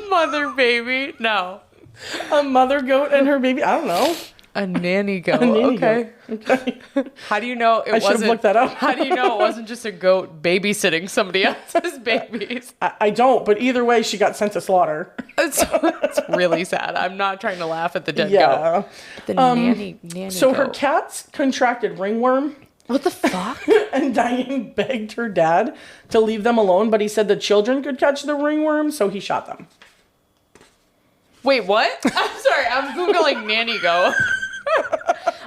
S2: Mother baby? No.
S1: A mother goat and her baby? I don't know.
S2: A nanny goat.
S1: Okay.
S2: How do you know it wasn't?
S1: I should have looked that up.
S2: How do you know it wasn't just a goat babysitting somebody else's babies?
S1: I don't, but either way, she got sent to slaughter.
S2: It's really sad. I'm not trying to laugh at the dead
S1: Yeah.
S2: goat. The nanny
S1: So
S2: goat.
S1: her cats contracted ringworm.
S2: What the fuck?
S1: And Diane begged her dad to leave them alone, but he said the children could catch the ringworm, so he shot them.
S2: Wait, what? I'm sorry. I'm Googling nanny goat.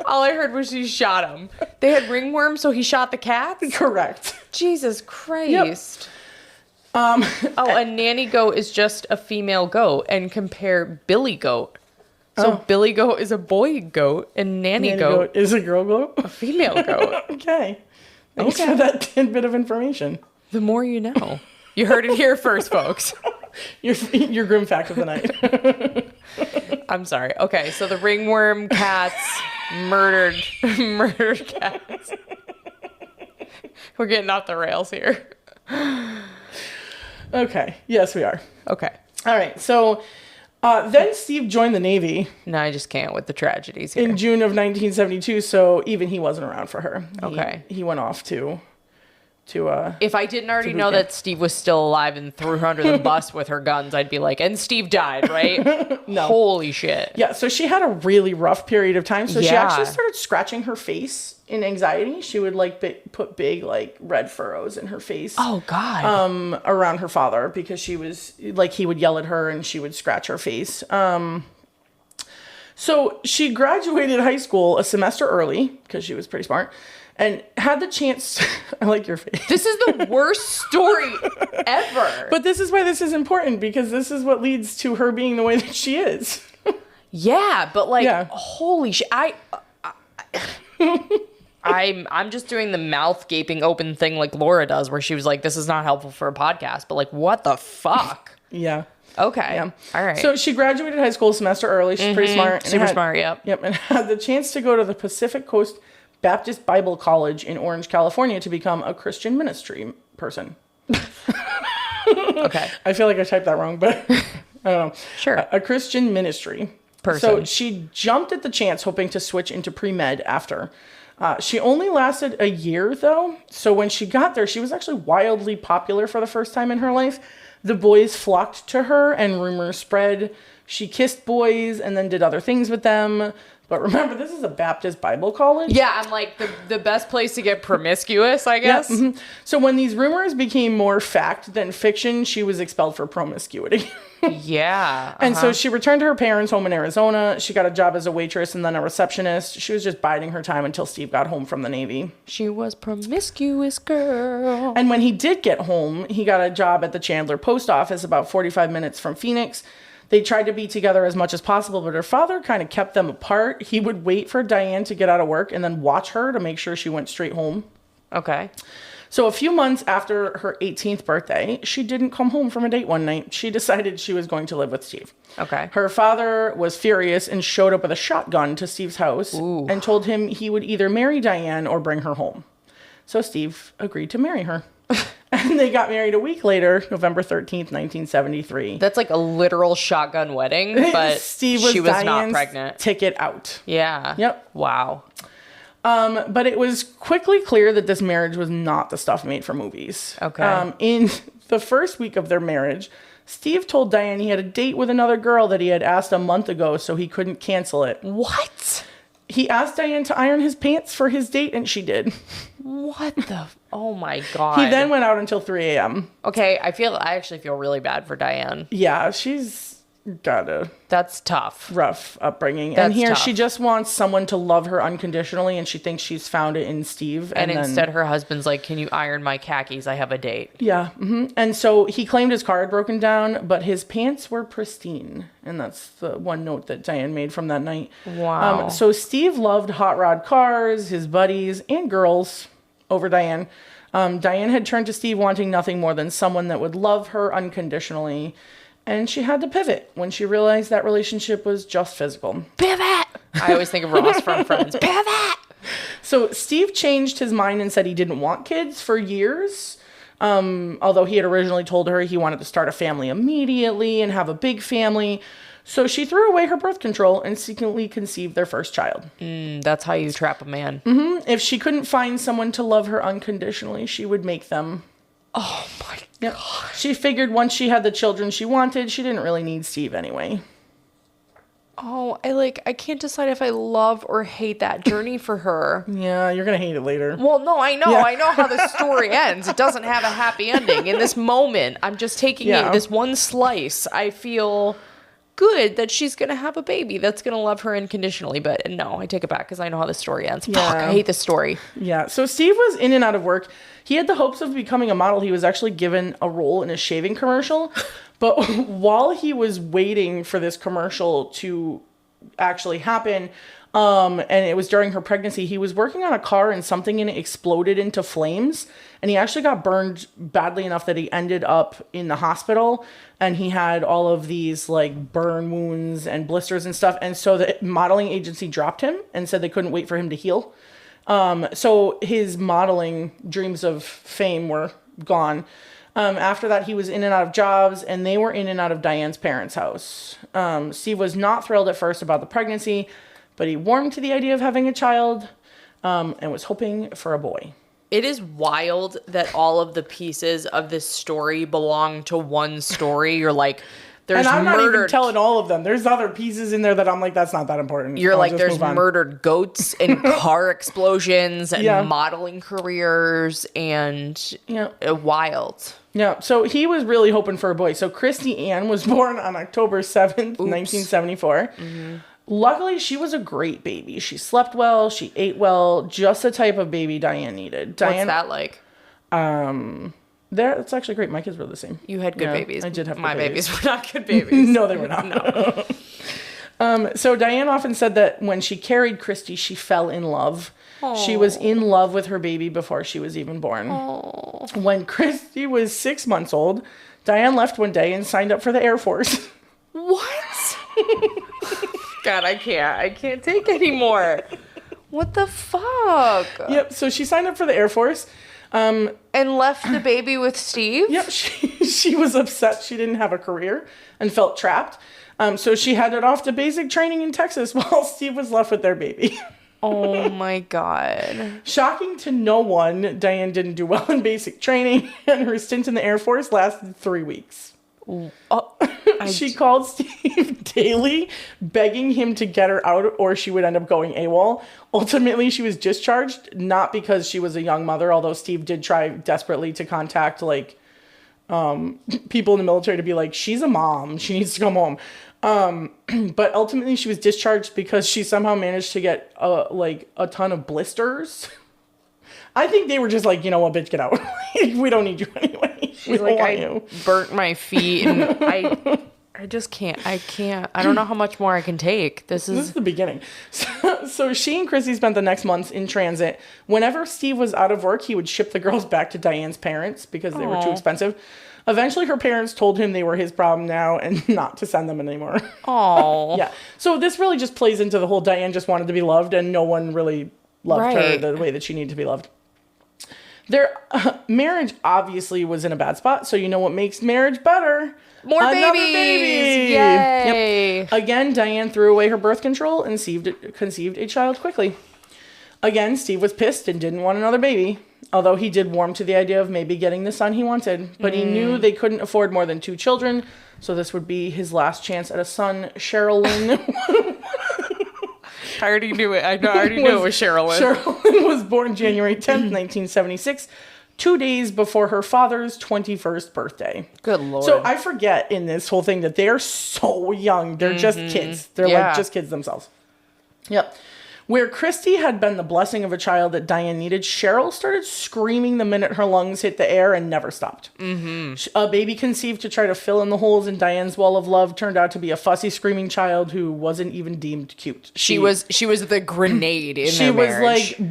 S2: All I heard was she shot him. They had ringworm, so he shot the cats?
S1: Correct.
S2: Jesus Christ. Yep. A nanny goat is just a female goat, and compare billy goat. So billy goat is a boy goat, and nanny goat
S1: is a girl goat?
S2: a female goat.
S1: Okay. Thanks for that tidbit of information.
S2: The more you know. You heard it here first, folks.
S1: Your grim fact of the night.
S2: I'm sorry. Okay, so the ringworm cats murdered cats. We're getting off the rails here.
S1: Okay. Yes, we are.
S2: Okay.
S1: All right. So then Steve joined the Navy.
S2: No, I just can't with the tragedies here.
S1: In June of 1972, so even he wasn't around for her.
S2: Okay.
S1: He went off to
S2: if I didn't already know that Steve was still alive and threw her under the bus with her guns, I'd be like, and Steve died, right?
S1: No.
S2: Holy shit.
S1: Yeah, so she had a really rough period of time. So she
S2: Yeah.
S1: actually started scratching her face in anxiety. She would like put big like red furrows in her face.
S2: Oh God.
S1: Around her father because she was like he would yell at her and she would scratch her face. So she graduated high school a semester early because she was pretty smart. And had the chance, I like your face.
S2: This is the worst story ever.
S1: But this is why this is important, because this is what leads to her being the way that she is.
S2: Yeah, but like,
S1: Yeah.
S2: holy shit. I'm just doing the mouth gaping open thing like Laura does, where she was like, this is not helpful for a podcast, but like, what the fuck?
S1: Yeah.
S2: Okay.
S1: Yeah.
S2: All right.
S1: So she graduated high school a semester early. She's pretty smart.
S2: Super smart, yep.
S1: Yep, and had the chance to go to the Pacific Coast Baptist Bible College in Orange, California to become a Christian ministry person.
S2: Okay.
S1: I feel like I typed that wrong, but I don't know.
S2: Sure.
S1: A Christian ministry
S2: Person.
S1: So she jumped at the chance, hoping to switch into pre-med after. She only lasted a year, though. So when she got there, she was actually wildly popular for the first time in her life. The boys flocked to her, and rumors spread. She kissed boys and then did other things with them. But remember, this is a Baptist Bible college.
S2: Yeah, I'm like, the best place to get promiscuous, I guess.
S1: Yeah, mm-hmm. So when these rumors became more fact than fiction, she was expelled for promiscuity.
S2: Yeah.
S1: And so she returned to her parents' home in Arizona. She got a job as a waitress and then a receptionist. She was just biding her time until Steve got home from the Navy.
S2: She was promiscuous girl.
S1: And when he did get home, he got a job at the Chandler Post Office about 45 minutes from Phoenix. They tried to be together as much as possible, but her father kind of kept them apart. He would wait for Diane to get out of work and then watch her to make sure she went straight home.
S2: Okay.
S1: So a few months after her 18th birthday, she didn't come home from a date one night. She decided she was going to live with Steve.
S2: Okay.
S1: Her father was furious and showed up with a shotgun to Steve's house and told him he would either marry Diane or bring her home. So Steve agreed to marry her. And they got married a week later, November 13th, 1973.
S2: That's like a literal shotgun wedding, but
S1: Steve
S2: she was
S1: Diane's
S2: not pregnant.
S1: Ticket out.
S2: Yeah.
S1: Yep.
S2: Wow.
S1: But it was quickly clear that this marriage was not the stuff made for movies.
S2: Okay.
S1: In the first week of their marriage, Steve told Diane he had a date with another girl that he had asked a month ago, so he couldn't cancel it.
S2: What?
S1: He asked Diane to iron his pants for his date, and she did.
S2: What the? Oh my God.
S1: He then went out until 3 a.m.
S2: Okay, I actually feel really bad for Diane.
S1: Yeah, she's
S2: That's tough.
S1: rough upbringing.
S2: That's
S1: and here
S2: tough.
S1: she just wants someone to love her unconditionally, and she thinks she's found it in Steve.
S2: And
S1: then,
S2: instead her husband's like, can you iron my khakis? I have a date.
S1: Yeah. And so he claimed his car had broken down, but his pants were pristine. And that's the one note that Diane made from that night.
S2: Wow.
S1: So Steve loved hot rod cars, his buddies, and girls over Diane. Diane had turned to Steve wanting nothing more than someone that would love her unconditionally. And she had to pivot when she realized that relationship was just physical.
S2: Pivot! I always think of Ross from Friends. Pivot!
S1: So Steve changed his mind and said he didn't want kids for years. Although he had originally told her he wanted to start a family immediately and have a big family. So she threw away her birth control and secretly conceived their first child.
S2: That's how you trap a man.
S1: If she couldn't find someone to love her unconditionally, she would make them.
S2: Oh my
S1: Yep. She figured once she had the children she wanted, she didn't really need Steve anyway.
S2: Oh, I can't decide if I love or hate that journey for her.
S1: Yeah, you're going to hate it later.
S2: Well, no, I know.
S1: Yeah.
S2: I know how the story ends. It doesn't have a happy ending. In this moment, I'm just taking
S1: Yeah.
S2: it, this one slice. I feel good that she's going to have a baby that's going to love her unconditionally. But no, I take it back because I know how the story ends.
S1: Yeah.
S2: Fuck, I hate this story.
S1: Yeah, so Steve was in and out of work. He had the hopes of becoming a model. He was actually given a role in a shaving commercial. But while he was waiting for this commercial to actually happen, and it was during her pregnancy, he was working on a car and something in it exploded into flames. And he actually got burned badly enough that he ended up in the hospital. And he had all of these like burn wounds and blisters and stuff. And so the modeling agency dropped him and said they couldn't wait for him to heal. So his modeling dreams of fame were gone. After that, he was in and out of jobs, and they were in and out of Diane's parents' house. Steve was not thrilled at first about the pregnancy, but he warmed to the idea of having a child, and was hoping for a boy.
S2: It is wild that all of the pieces of this story belong to one story. You're like, there's
S1: And I'm not even
S2: murdered.
S1: telling all of them. There's other pieces in there that I'm like, that's not that important.
S2: You're
S1: I'll
S2: like,
S1: just
S2: there's
S1: move on.
S2: murdered goats and car explosions and
S1: Yeah.
S2: modeling careers and
S1: Yeah.
S2: wild.
S1: Yeah, so he was really hoping for a boy. So Christy Ann was born on October 7th, 1974. Luckily, she was a great baby. She slept well, she ate well, just the type of baby Diane needed.
S2: What's that like?
S1: That's actually great. My kids were the same.
S2: You had good
S1: Yeah,
S2: babies.
S1: I did have good
S2: My
S1: babies.
S2: babies were not good babies.
S1: No, they were not. So Diane often said that when she carried Christy, she fell in love. She was in love with her baby before she was even born. When Christy was 6 months old, Diane left one day and signed up for the Air Force.
S2: What? God, I can't take anymore. What the fuck?
S1: Yep, so she signed up for the Air Force.
S2: And left the baby with Steve?
S1: Yep, she was upset she didn't have a career and felt trapped. So she headed off to basic training in Texas while Steve was left with their baby.
S2: Oh my God.
S1: Shocking to no one, Diane didn't do well in basic training, and her stint in the Air Force lasted 3 weeks. She called Steve daily, begging him to get her out or she would end up going AWOL. Ultimately, she was discharged, not because she was a young mother, although Steve did try desperately to contact people in the military to be like, she's a mom, she needs to come home. But ultimately she was discharged because she somehow managed to get a ton of blisters. I think they were just like, you know what, bitch, get out. We don't need you anyway.
S2: She's like, I burnt my feet and I just can't. I don't know how much more I can take. This
S1: This
S2: is
S1: is the beginning. So she and Chrissy spent the next months in transit. Whenever Steve was out of work, he would ship the girls back to Diane's parents because they were too expensive. Eventually, her parents told him they were his problem now and not to send them anymore.
S2: oh
S1: Yeah. So this really just plays into the whole Diane just wanted to be loved and no one really loved her
S2: Right.
S1: the way that she needed to be loved. Their marriage obviously was in a bad spot. So you know what makes marriage better?
S2: More
S1: Another
S2: babies!
S1: baby.
S2: Yay!
S1: Yep. Again, Diane threw away her birth control and conceived a child quickly. Again, Steve was pissed and didn't want another baby, although he did warm to the idea of maybe getting the son he wanted. But he knew they couldn't afford more than 2 children, so this would be his last chance at a son. Sherilyn
S2: I already knew it. I already knew it was Sherilyn.
S1: Sherilyn was born January 10th, 1976, 2 days before her father's 21st birthday.
S2: Good Lord.
S1: So I forget in this whole thing that they're so young. They're just kids. They're like just kids themselves. Yep. Where Christy had been the blessing of a child that Diane needed, Cheryl started screaming the minute her lungs hit the air and never stopped. A baby conceived to try to fill in the holes in Diane's wall of love turned out to be a fussy, screaming child who wasn't even deemed cute.
S2: She was the grenade in
S1: she
S2: their
S1: was
S2: marriage.
S1: like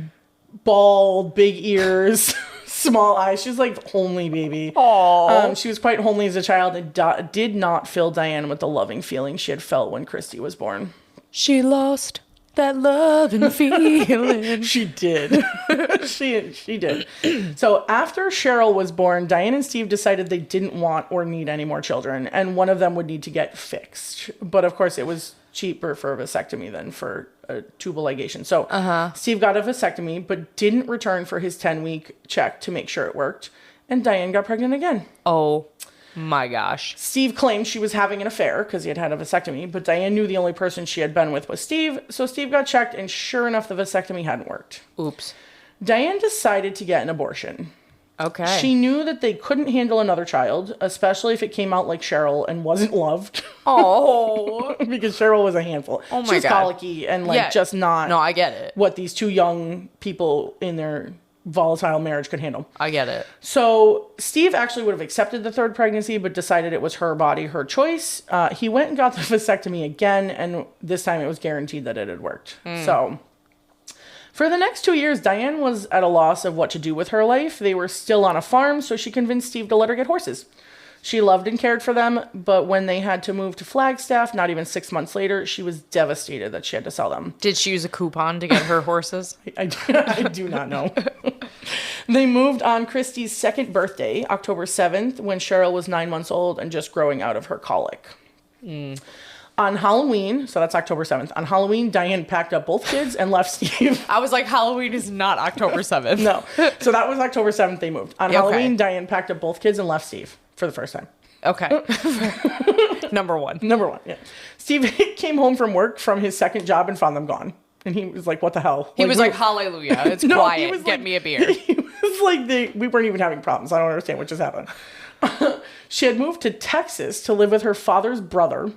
S1: bald, big ears, small eyes. She was like homely baby.
S2: Aww.
S1: She was quite homely as a child and did not fill Diane with the loving feeling she had felt when Christy was born.
S2: She lost that love and feeling.
S1: She did. she did. So after Cheryl was born, Diane and Steve decided they didn't want or need any more children, and one of them would need to get fixed. But of course, it was cheaper for a vasectomy than for a tubal ligation. So Steve got a vasectomy, but didn't return for his 10-week check to make sure it worked, and Diane got pregnant again.
S2: Oh my gosh.
S1: Steve claimed she was having an affair because he had had a vasectomy, but Diane knew the only person she had been with was Steve, so Steve got checked, and sure enough, the vasectomy hadn't worked.
S2: Oops.
S1: Diane decided to get an abortion.
S2: Okay.
S1: She knew that they couldn't handle another child, especially if it came out like Cheryl and wasn't loved.
S2: Oh.
S1: Because Cheryl was a handful.
S2: Oh my
S1: She was
S2: God.
S1: colicky and just not
S2: No, I get it.
S1: what these two young people in their volatile marriage could handle.
S2: I get it.
S1: So Steve actually would have accepted the third pregnancy, but decided it was her body, her choice. He went and got the vasectomy again, and this time it was guaranteed that it had worked. So for the next 2 years, Diane was at a loss of what to do with her life. They were still on a farm, so she convinced Steve to let her get horses. She loved and cared for them, but when they had to move to Flagstaff, not even 6 months later, she was devastated that she had to sell them.
S2: Did she use a coupon to get her horses?
S1: I do not know. They moved on Christy's second birthday, October 7th, when Cheryl was 9 months old and just growing out of her colic. On Halloween, so that's October 7th, on Halloween, Diane packed up both kids and left Steve.
S2: I was like, Halloween is not October 7th.
S1: No. So that was October 7th they moved. On Halloween, Diane packed up both kids and left Steve for the first time.
S2: Okay. Number one,
S1: yeah. Steve came home from work from his second job and found them gone. And he was like, what the hell?
S2: He was like, hallelujah, it's
S1: No, he
S2: quiet,
S1: was
S2: get
S1: like-
S2: me a beer.
S1: He was like, we weren't even having problems. I don't understand what just happened. She had moved to Texas to live with her father's brother.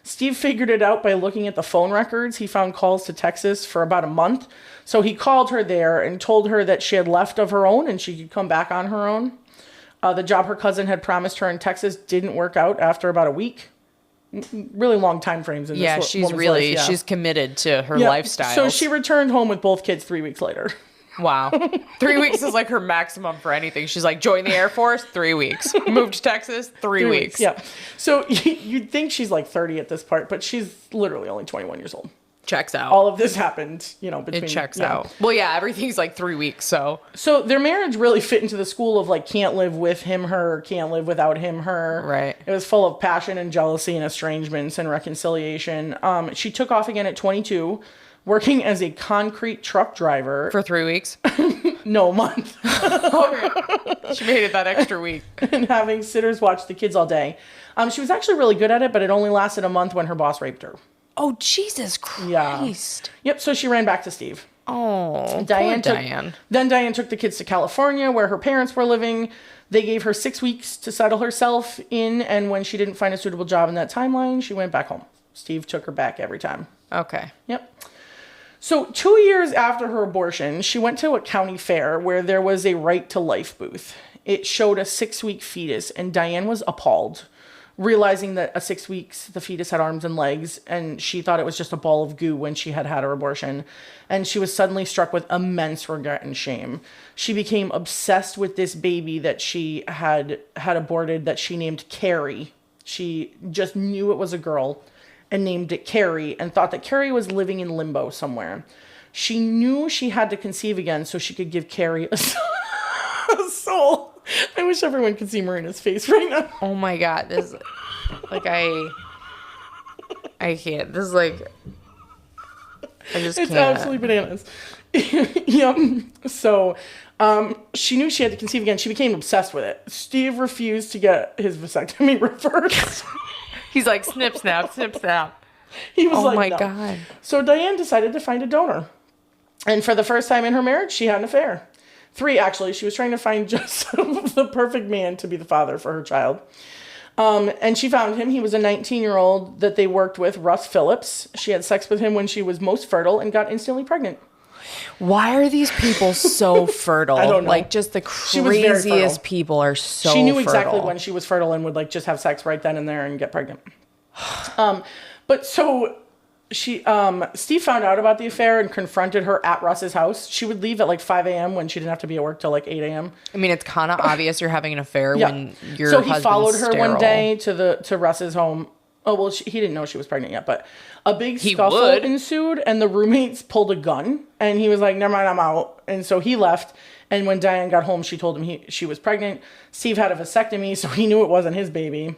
S1: Steve figured it out by looking at the phone records. He found calls to Texas for about a month. So he called her there and told her that she had left of her own and she could come back on her own. The job her cousin had promised her in Texas didn't work out after about a week. Really long time frames in
S2: Yeah,
S1: this
S2: she's
S1: woman's
S2: really,
S1: life, yeah.
S2: she's committed to her
S1: Yeah,
S2: lifestyle.
S1: So she returned home with both kids 3 weeks later.
S2: Wow. 3 weeks is like her maximum for anything. She's like, join the Air Force, 3 weeks. Moved to Texas, 3 weeks.
S1: Yeah. So you'd think she's like 30 at this part, but she's literally only 21 years old.
S2: Checks out.
S1: All of this happened, between...
S2: It checks
S1: yeah.
S2: out. Well, yeah, everything's like 3 weeks, so.
S1: So their marriage really fit into the school of like, can't live with him, her, can't live without him, her.
S2: Right.
S1: It was full of passion and jealousy and estrangements and reconciliation. She took off again at 22, working as a concrete truck driver.
S2: For 3 weeks?
S1: No, a month.
S2: Okay. She made it that extra week.
S1: And having sitters watch the kids all day. She was actually really good at it, but it only lasted a month when her boss raped her.
S2: Oh, Jesus Christ.
S1: Yeah. Yep, so she ran back to Steve.
S2: Oh,
S1: Diane
S2: poor Diane.
S1: Then Diane took the kids to California, where her parents were living. They gave her 6 weeks to settle herself in, and when she didn't find a suitable job in that timeline, she went back home. Steve took her back every time.
S2: Okay.
S1: Yep. So 2 years after her abortion, she went to a county fair where there was a right to life booth. It showed a 6-week fetus, and Diane was appalled, realizing that at 6 weeks, the fetus had arms and legs, and she thought it was just a ball of goo when she had had her abortion. And she was suddenly struck with immense regret and shame. She became obsessed with this baby that she had aborted that she named Carrie. She just knew it was a girl and named it Carrie and thought that Carrie was living in limbo somewhere. She knew she had to conceive again so she could give Carrie a soul. I wish everyone could see Marina's face right now.
S2: Oh my God. This, like, I can't. This is like, I just
S1: It's
S2: can't.
S1: absolutely bananas. Yep. So, she knew she had to conceive again. She became obsessed with it. Steve refused to get his vasectomy reversed.
S2: He's like, snip, snap, snip, snap.
S1: He was
S2: Oh
S1: like,
S2: my
S1: no.
S2: God.
S1: So Diane decided to find a donor. And for the first time in her marriage, she had an affair. 3, actually. She was trying to find just the perfect man to be the father for her child. And she found him. He was a 19-year-old that they worked with, Russ Phillips. She had sex with him when she was most fertile and got instantly pregnant.
S2: Why are these people so fertile?
S1: I don't know.
S2: Like, just the craziest people are so fertile.
S1: She knew exactly when she was fertile and would, like, just have sex right then and there and get pregnant. But so Steve found out about the affair and confronted her at Russ's house. She would leave at like 5 a.m. when she didn't have to be at work till like 8 a.m.
S2: I mean, it's kind of obvious you're having an affair when your
S1: So
S2: husband's
S1: he followed her
S2: sterile.
S1: one day to Russ's home. Oh, well, he didn't know she was pregnant yet, but a big scuffle ensued and the roommates pulled a gun and he was like, never mind, I'm out. And so he left. And when Diane got home, she told him she was pregnant. Steve had a vasectomy, so he knew it wasn't his baby.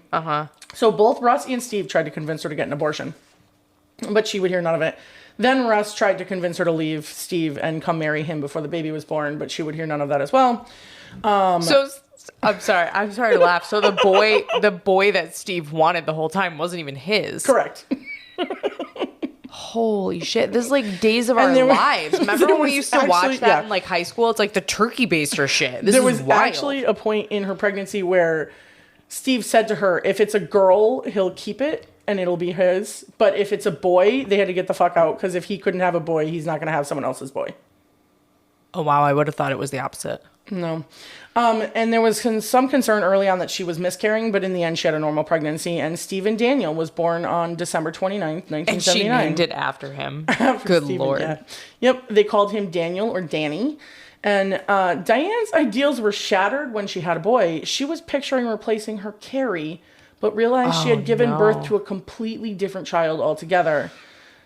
S1: So both Russ and Steve tried to convince her to get an abortion, but she would hear none of it. Then Russ tried to convince her to leave Steve and come marry him before the baby was born, but she would hear none of that as well.
S2: So I'm sorry to laugh. So the boy that Steve wanted the whole time wasn't even his.
S1: Correct.
S2: Holy shit. This is like Days of Our Lives. Remember when we used to watch that in like high school? It's like the turkey baster shit. There was wild.
S1: Actually a point in her pregnancy where Steve said to her, if it's a girl, he'll keep it and it'll be his. But if it's a boy, they had to get the fuck out because if he couldn't have a boy, he's not going to have someone else's boy.
S2: Oh, wow. I would have thought it was the opposite.
S1: No. And there was some concern early on that she was miscarrying, but in the end, she had a normal pregnancy. And Stephen Daniel was born on December 29th, 1979.
S2: And she named it after him. Good
S1: Stephen,
S2: Lord.
S1: Yeah. Yep. They called him Daniel or Danny. And Diane's ideals were shattered when she had a boy. She was picturing replacing her Carrie, but realized she had given birth to a completely different child altogether.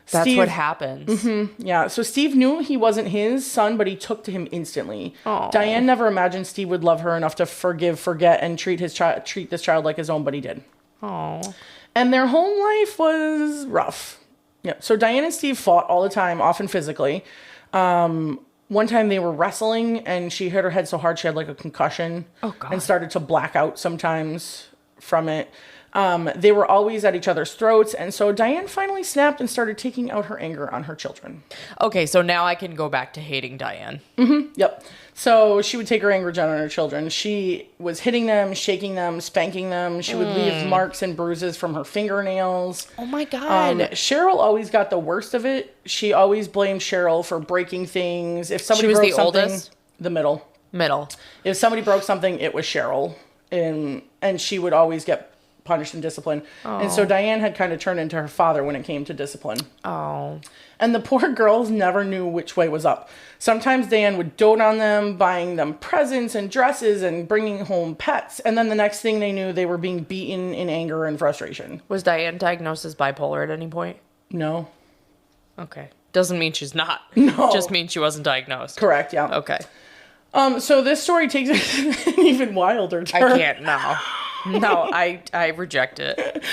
S2: That's what happens.
S1: Yeah. So Steve knew he wasn't his son, but he took to him instantly. Aww. Diane never imagined Steve would love her enough to forgive, forget, and treat this child like his own, but he did.
S2: Aww.
S1: And their home life was rough. Yeah. So Diane and Steve fought all the time, often physically. One time they were wrestling, and she hit her head so hard she had like a concussion.
S2: Oh, God.
S1: And started to black out sometimes from it. They were always at each other's throats, and so Diane finally snapped and started taking out her anger on her children.
S2: Okay, so now I can go back to hating Diane.
S1: Yep. So she would take her anger out on her children. She was hitting them, shaking them, spanking them. She would leave marks and bruises from her fingernails.
S2: Oh my God.
S1: Cheryl always got the worst of it. She always blamed Cheryl for breaking things. If somebody
S2: she was
S1: broke
S2: the
S1: something,
S2: oldest?
S1: The middle. If somebody broke something, it was Cheryl. And she would always get punished and disciplined. And so Diane had kind of turned into her father when it came to discipline.
S2: Oh.
S1: And the poor girls never knew which way was up. Sometimes Diane would dote on them, buying them presents and dresses and bringing home pets. And then the next thing they knew, they were being beaten in anger and frustration.
S2: Was Diane diagnosed as bipolar at any point?
S1: No.
S2: Okay. Doesn't mean she's not.
S1: No.
S2: Just means she wasn't diagnosed.
S1: Correct, yeah.
S2: Okay.
S1: So this story takes an even wilder turn.
S2: I can't now. No, I reject it.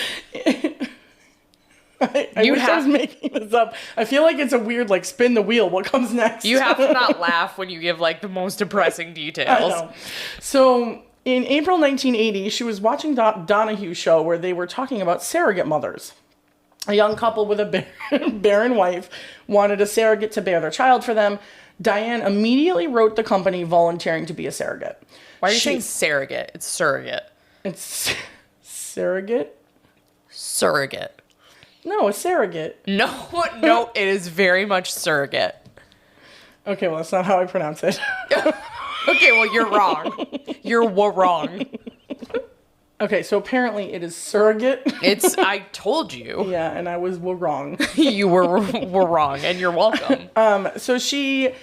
S1: I wish I was making this up. I feel like it's a weird, like, spin the wheel. What comes next?
S2: You have to not laugh when you give, like, the most depressing details.
S1: I know. So, in April 1980, she was watching Donahue show where they were talking about surrogate mothers. A young couple with a barren wife wanted a surrogate to bear their child for them. Diane immediately wrote the company volunteering to be a surrogate.
S2: Why are you saying surrogate? It's surrogate.
S1: It's surrogate?
S2: Surrogate.
S1: No, a surrogate.
S2: No, it is very much surrogate.
S1: Okay, well, that's not how I pronounce it.
S2: Okay, well, you're wrong. You're wrong.
S1: Okay, so apparently it is surrogate.
S2: I told you.
S1: Yeah, and I was wrong.
S2: You were wrong, and you're welcome.
S1: So she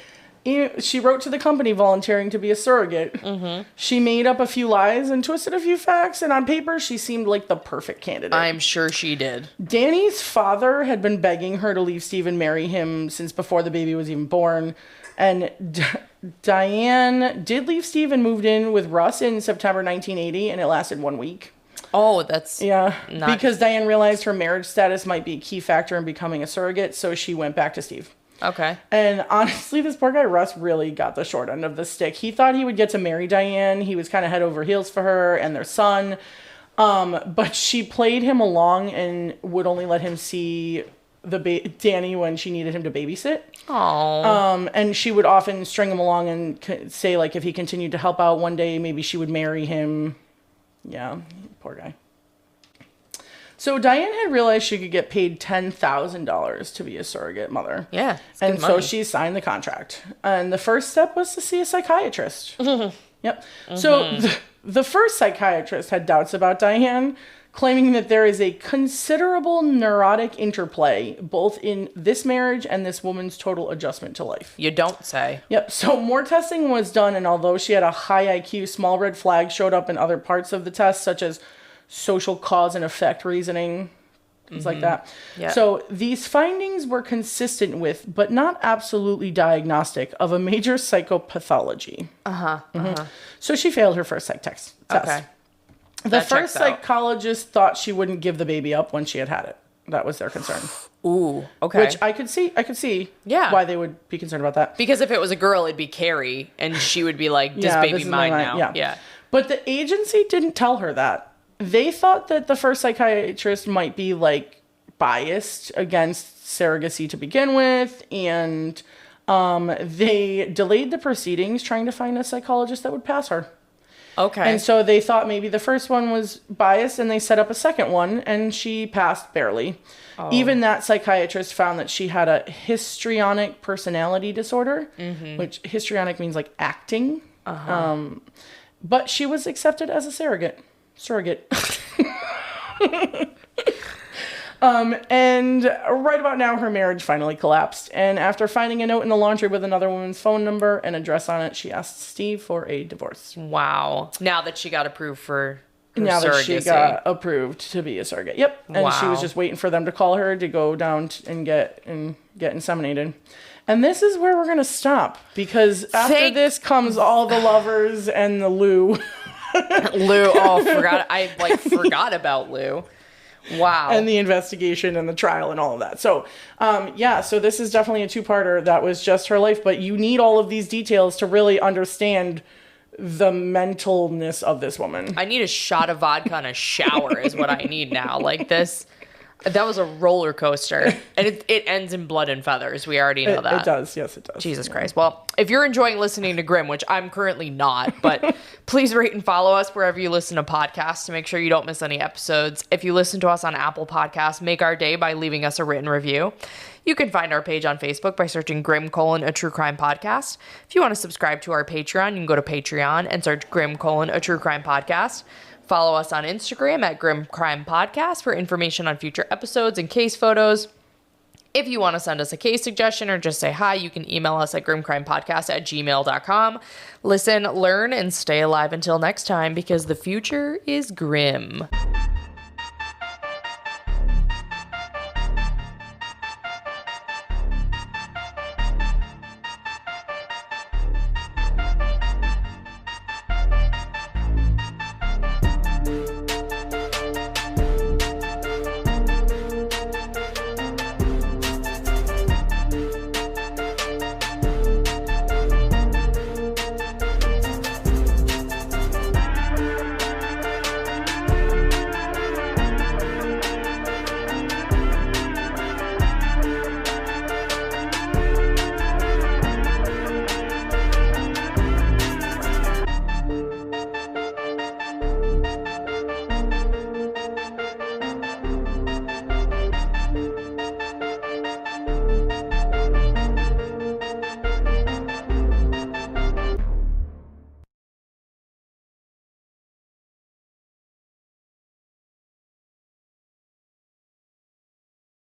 S1: wrote to the company volunteering to be a surrogate. Mm-hmm. She made up a few lies and twisted a few facts, and on paper, she seemed like the perfect candidate.
S2: I'm sure she did.
S1: Danny's father had been begging her to leave Steve and marry him since before the baby was even born. And Diane did leave Steve and moved in with Russ in September 1980, and it lasted 1 week.
S2: Oh, that's...
S1: Yeah, because Diane realized her marriage status might be a key factor in becoming a surrogate, so she went back to Steve.
S2: Okay.
S1: And honestly, this poor guy, Russ, really got the short end of the stick. He thought he would get to marry Diane. He was kind of head over heels for her and their son. But she played him along and would only let him see Danny when she needed him to babysit.
S2: Oh.
S1: And she would often string him along and say, like, if he continued to help out one day, maybe she would marry him. Yeah, poor guy. So Diane had realized she could get paid $10,000 to be a surrogate mother.
S2: Yeah.
S1: And so she signed the contract. And the first step was to see a psychiatrist. Yep. Mm-hmm. So the first psychiatrist had doubts about Diane, claiming that there is a considerable neurotic interplay both in this marriage and this woman's total adjustment to life.
S2: You don't say.
S1: Yep. So more testing was done, and although she had a high IQ, small red flags showed up in other parts of the test, such as social cause and effect reasoning, things like that.
S2: Yeah.
S1: So these findings were consistent with, but not absolutely diagnostic, of a major psychopathology. So she failed her first psych test.
S2: Okay.
S1: The first psychologist thought she wouldn't give the baby up when she had it. That was their concern.
S2: Ooh, okay.
S1: Which I could see why they would be concerned about that.
S2: Because if it was a girl, it'd be Carrie, and she would be like, this baby mine now. Yeah.
S1: But the agency didn't tell her that. They thought that the first psychiatrist might be, like, biased against surrogacy to begin with, and they delayed the proceedings trying to find a psychologist that would pass her.
S2: Okay.
S1: And so they thought maybe the first one was biased, and they set up a second one, and she passed barely. Oh. Even that psychiatrist found that she had a histrionic personality disorder, which histrionic means, like, acting. But she was accepted as a surrogate. And right about now, her marriage finally collapsed. And after finding a note in the laundry with another woman's phone number and address on it, she asked Steve for a divorce.
S2: Wow. Now that she got approved for
S1: now
S2: surrogacy.
S1: That she got approved to be a surrogate. Yep. And she was just waiting for them to call her to go down and get inseminated. And this is where we're going to stop, because after this comes all the lovers and the Lou.
S2: Lou, I forgot about Lou. Wow.
S1: And the investigation and the trial and all of that. So, so this is definitely a two-parter. That was just her life, but you need all of these details to really understand the mentalness of this woman.
S2: I need a shot of vodka and a shower is what I need now. Like this. That was a roller coaster, and it ends in blood and feathers. We already know that.
S1: It does. Yes, it does.
S2: Jesus Christ. Well, if you're enjoying listening to Grimm, which I'm currently not, but please rate and follow us wherever you listen to podcasts to make sure you don't miss any episodes. If you listen to us on Apple Podcasts, make our day by leaving us a written review. You can find our page on Facebook by searching Grimm: a true crime podcast. If you want to subscribe to our Patreon, you can go to Patreon and search Grimm: a true crime podcast. Follow us on Instagram at Grimm Crime Podcast for information on future episodes and case photos. If you want to send us a case suggestion or just say hi, you can email us at grimmcrimepodcast@gmail.com. Listen, learn, and stay alive until next time, because the future is grim.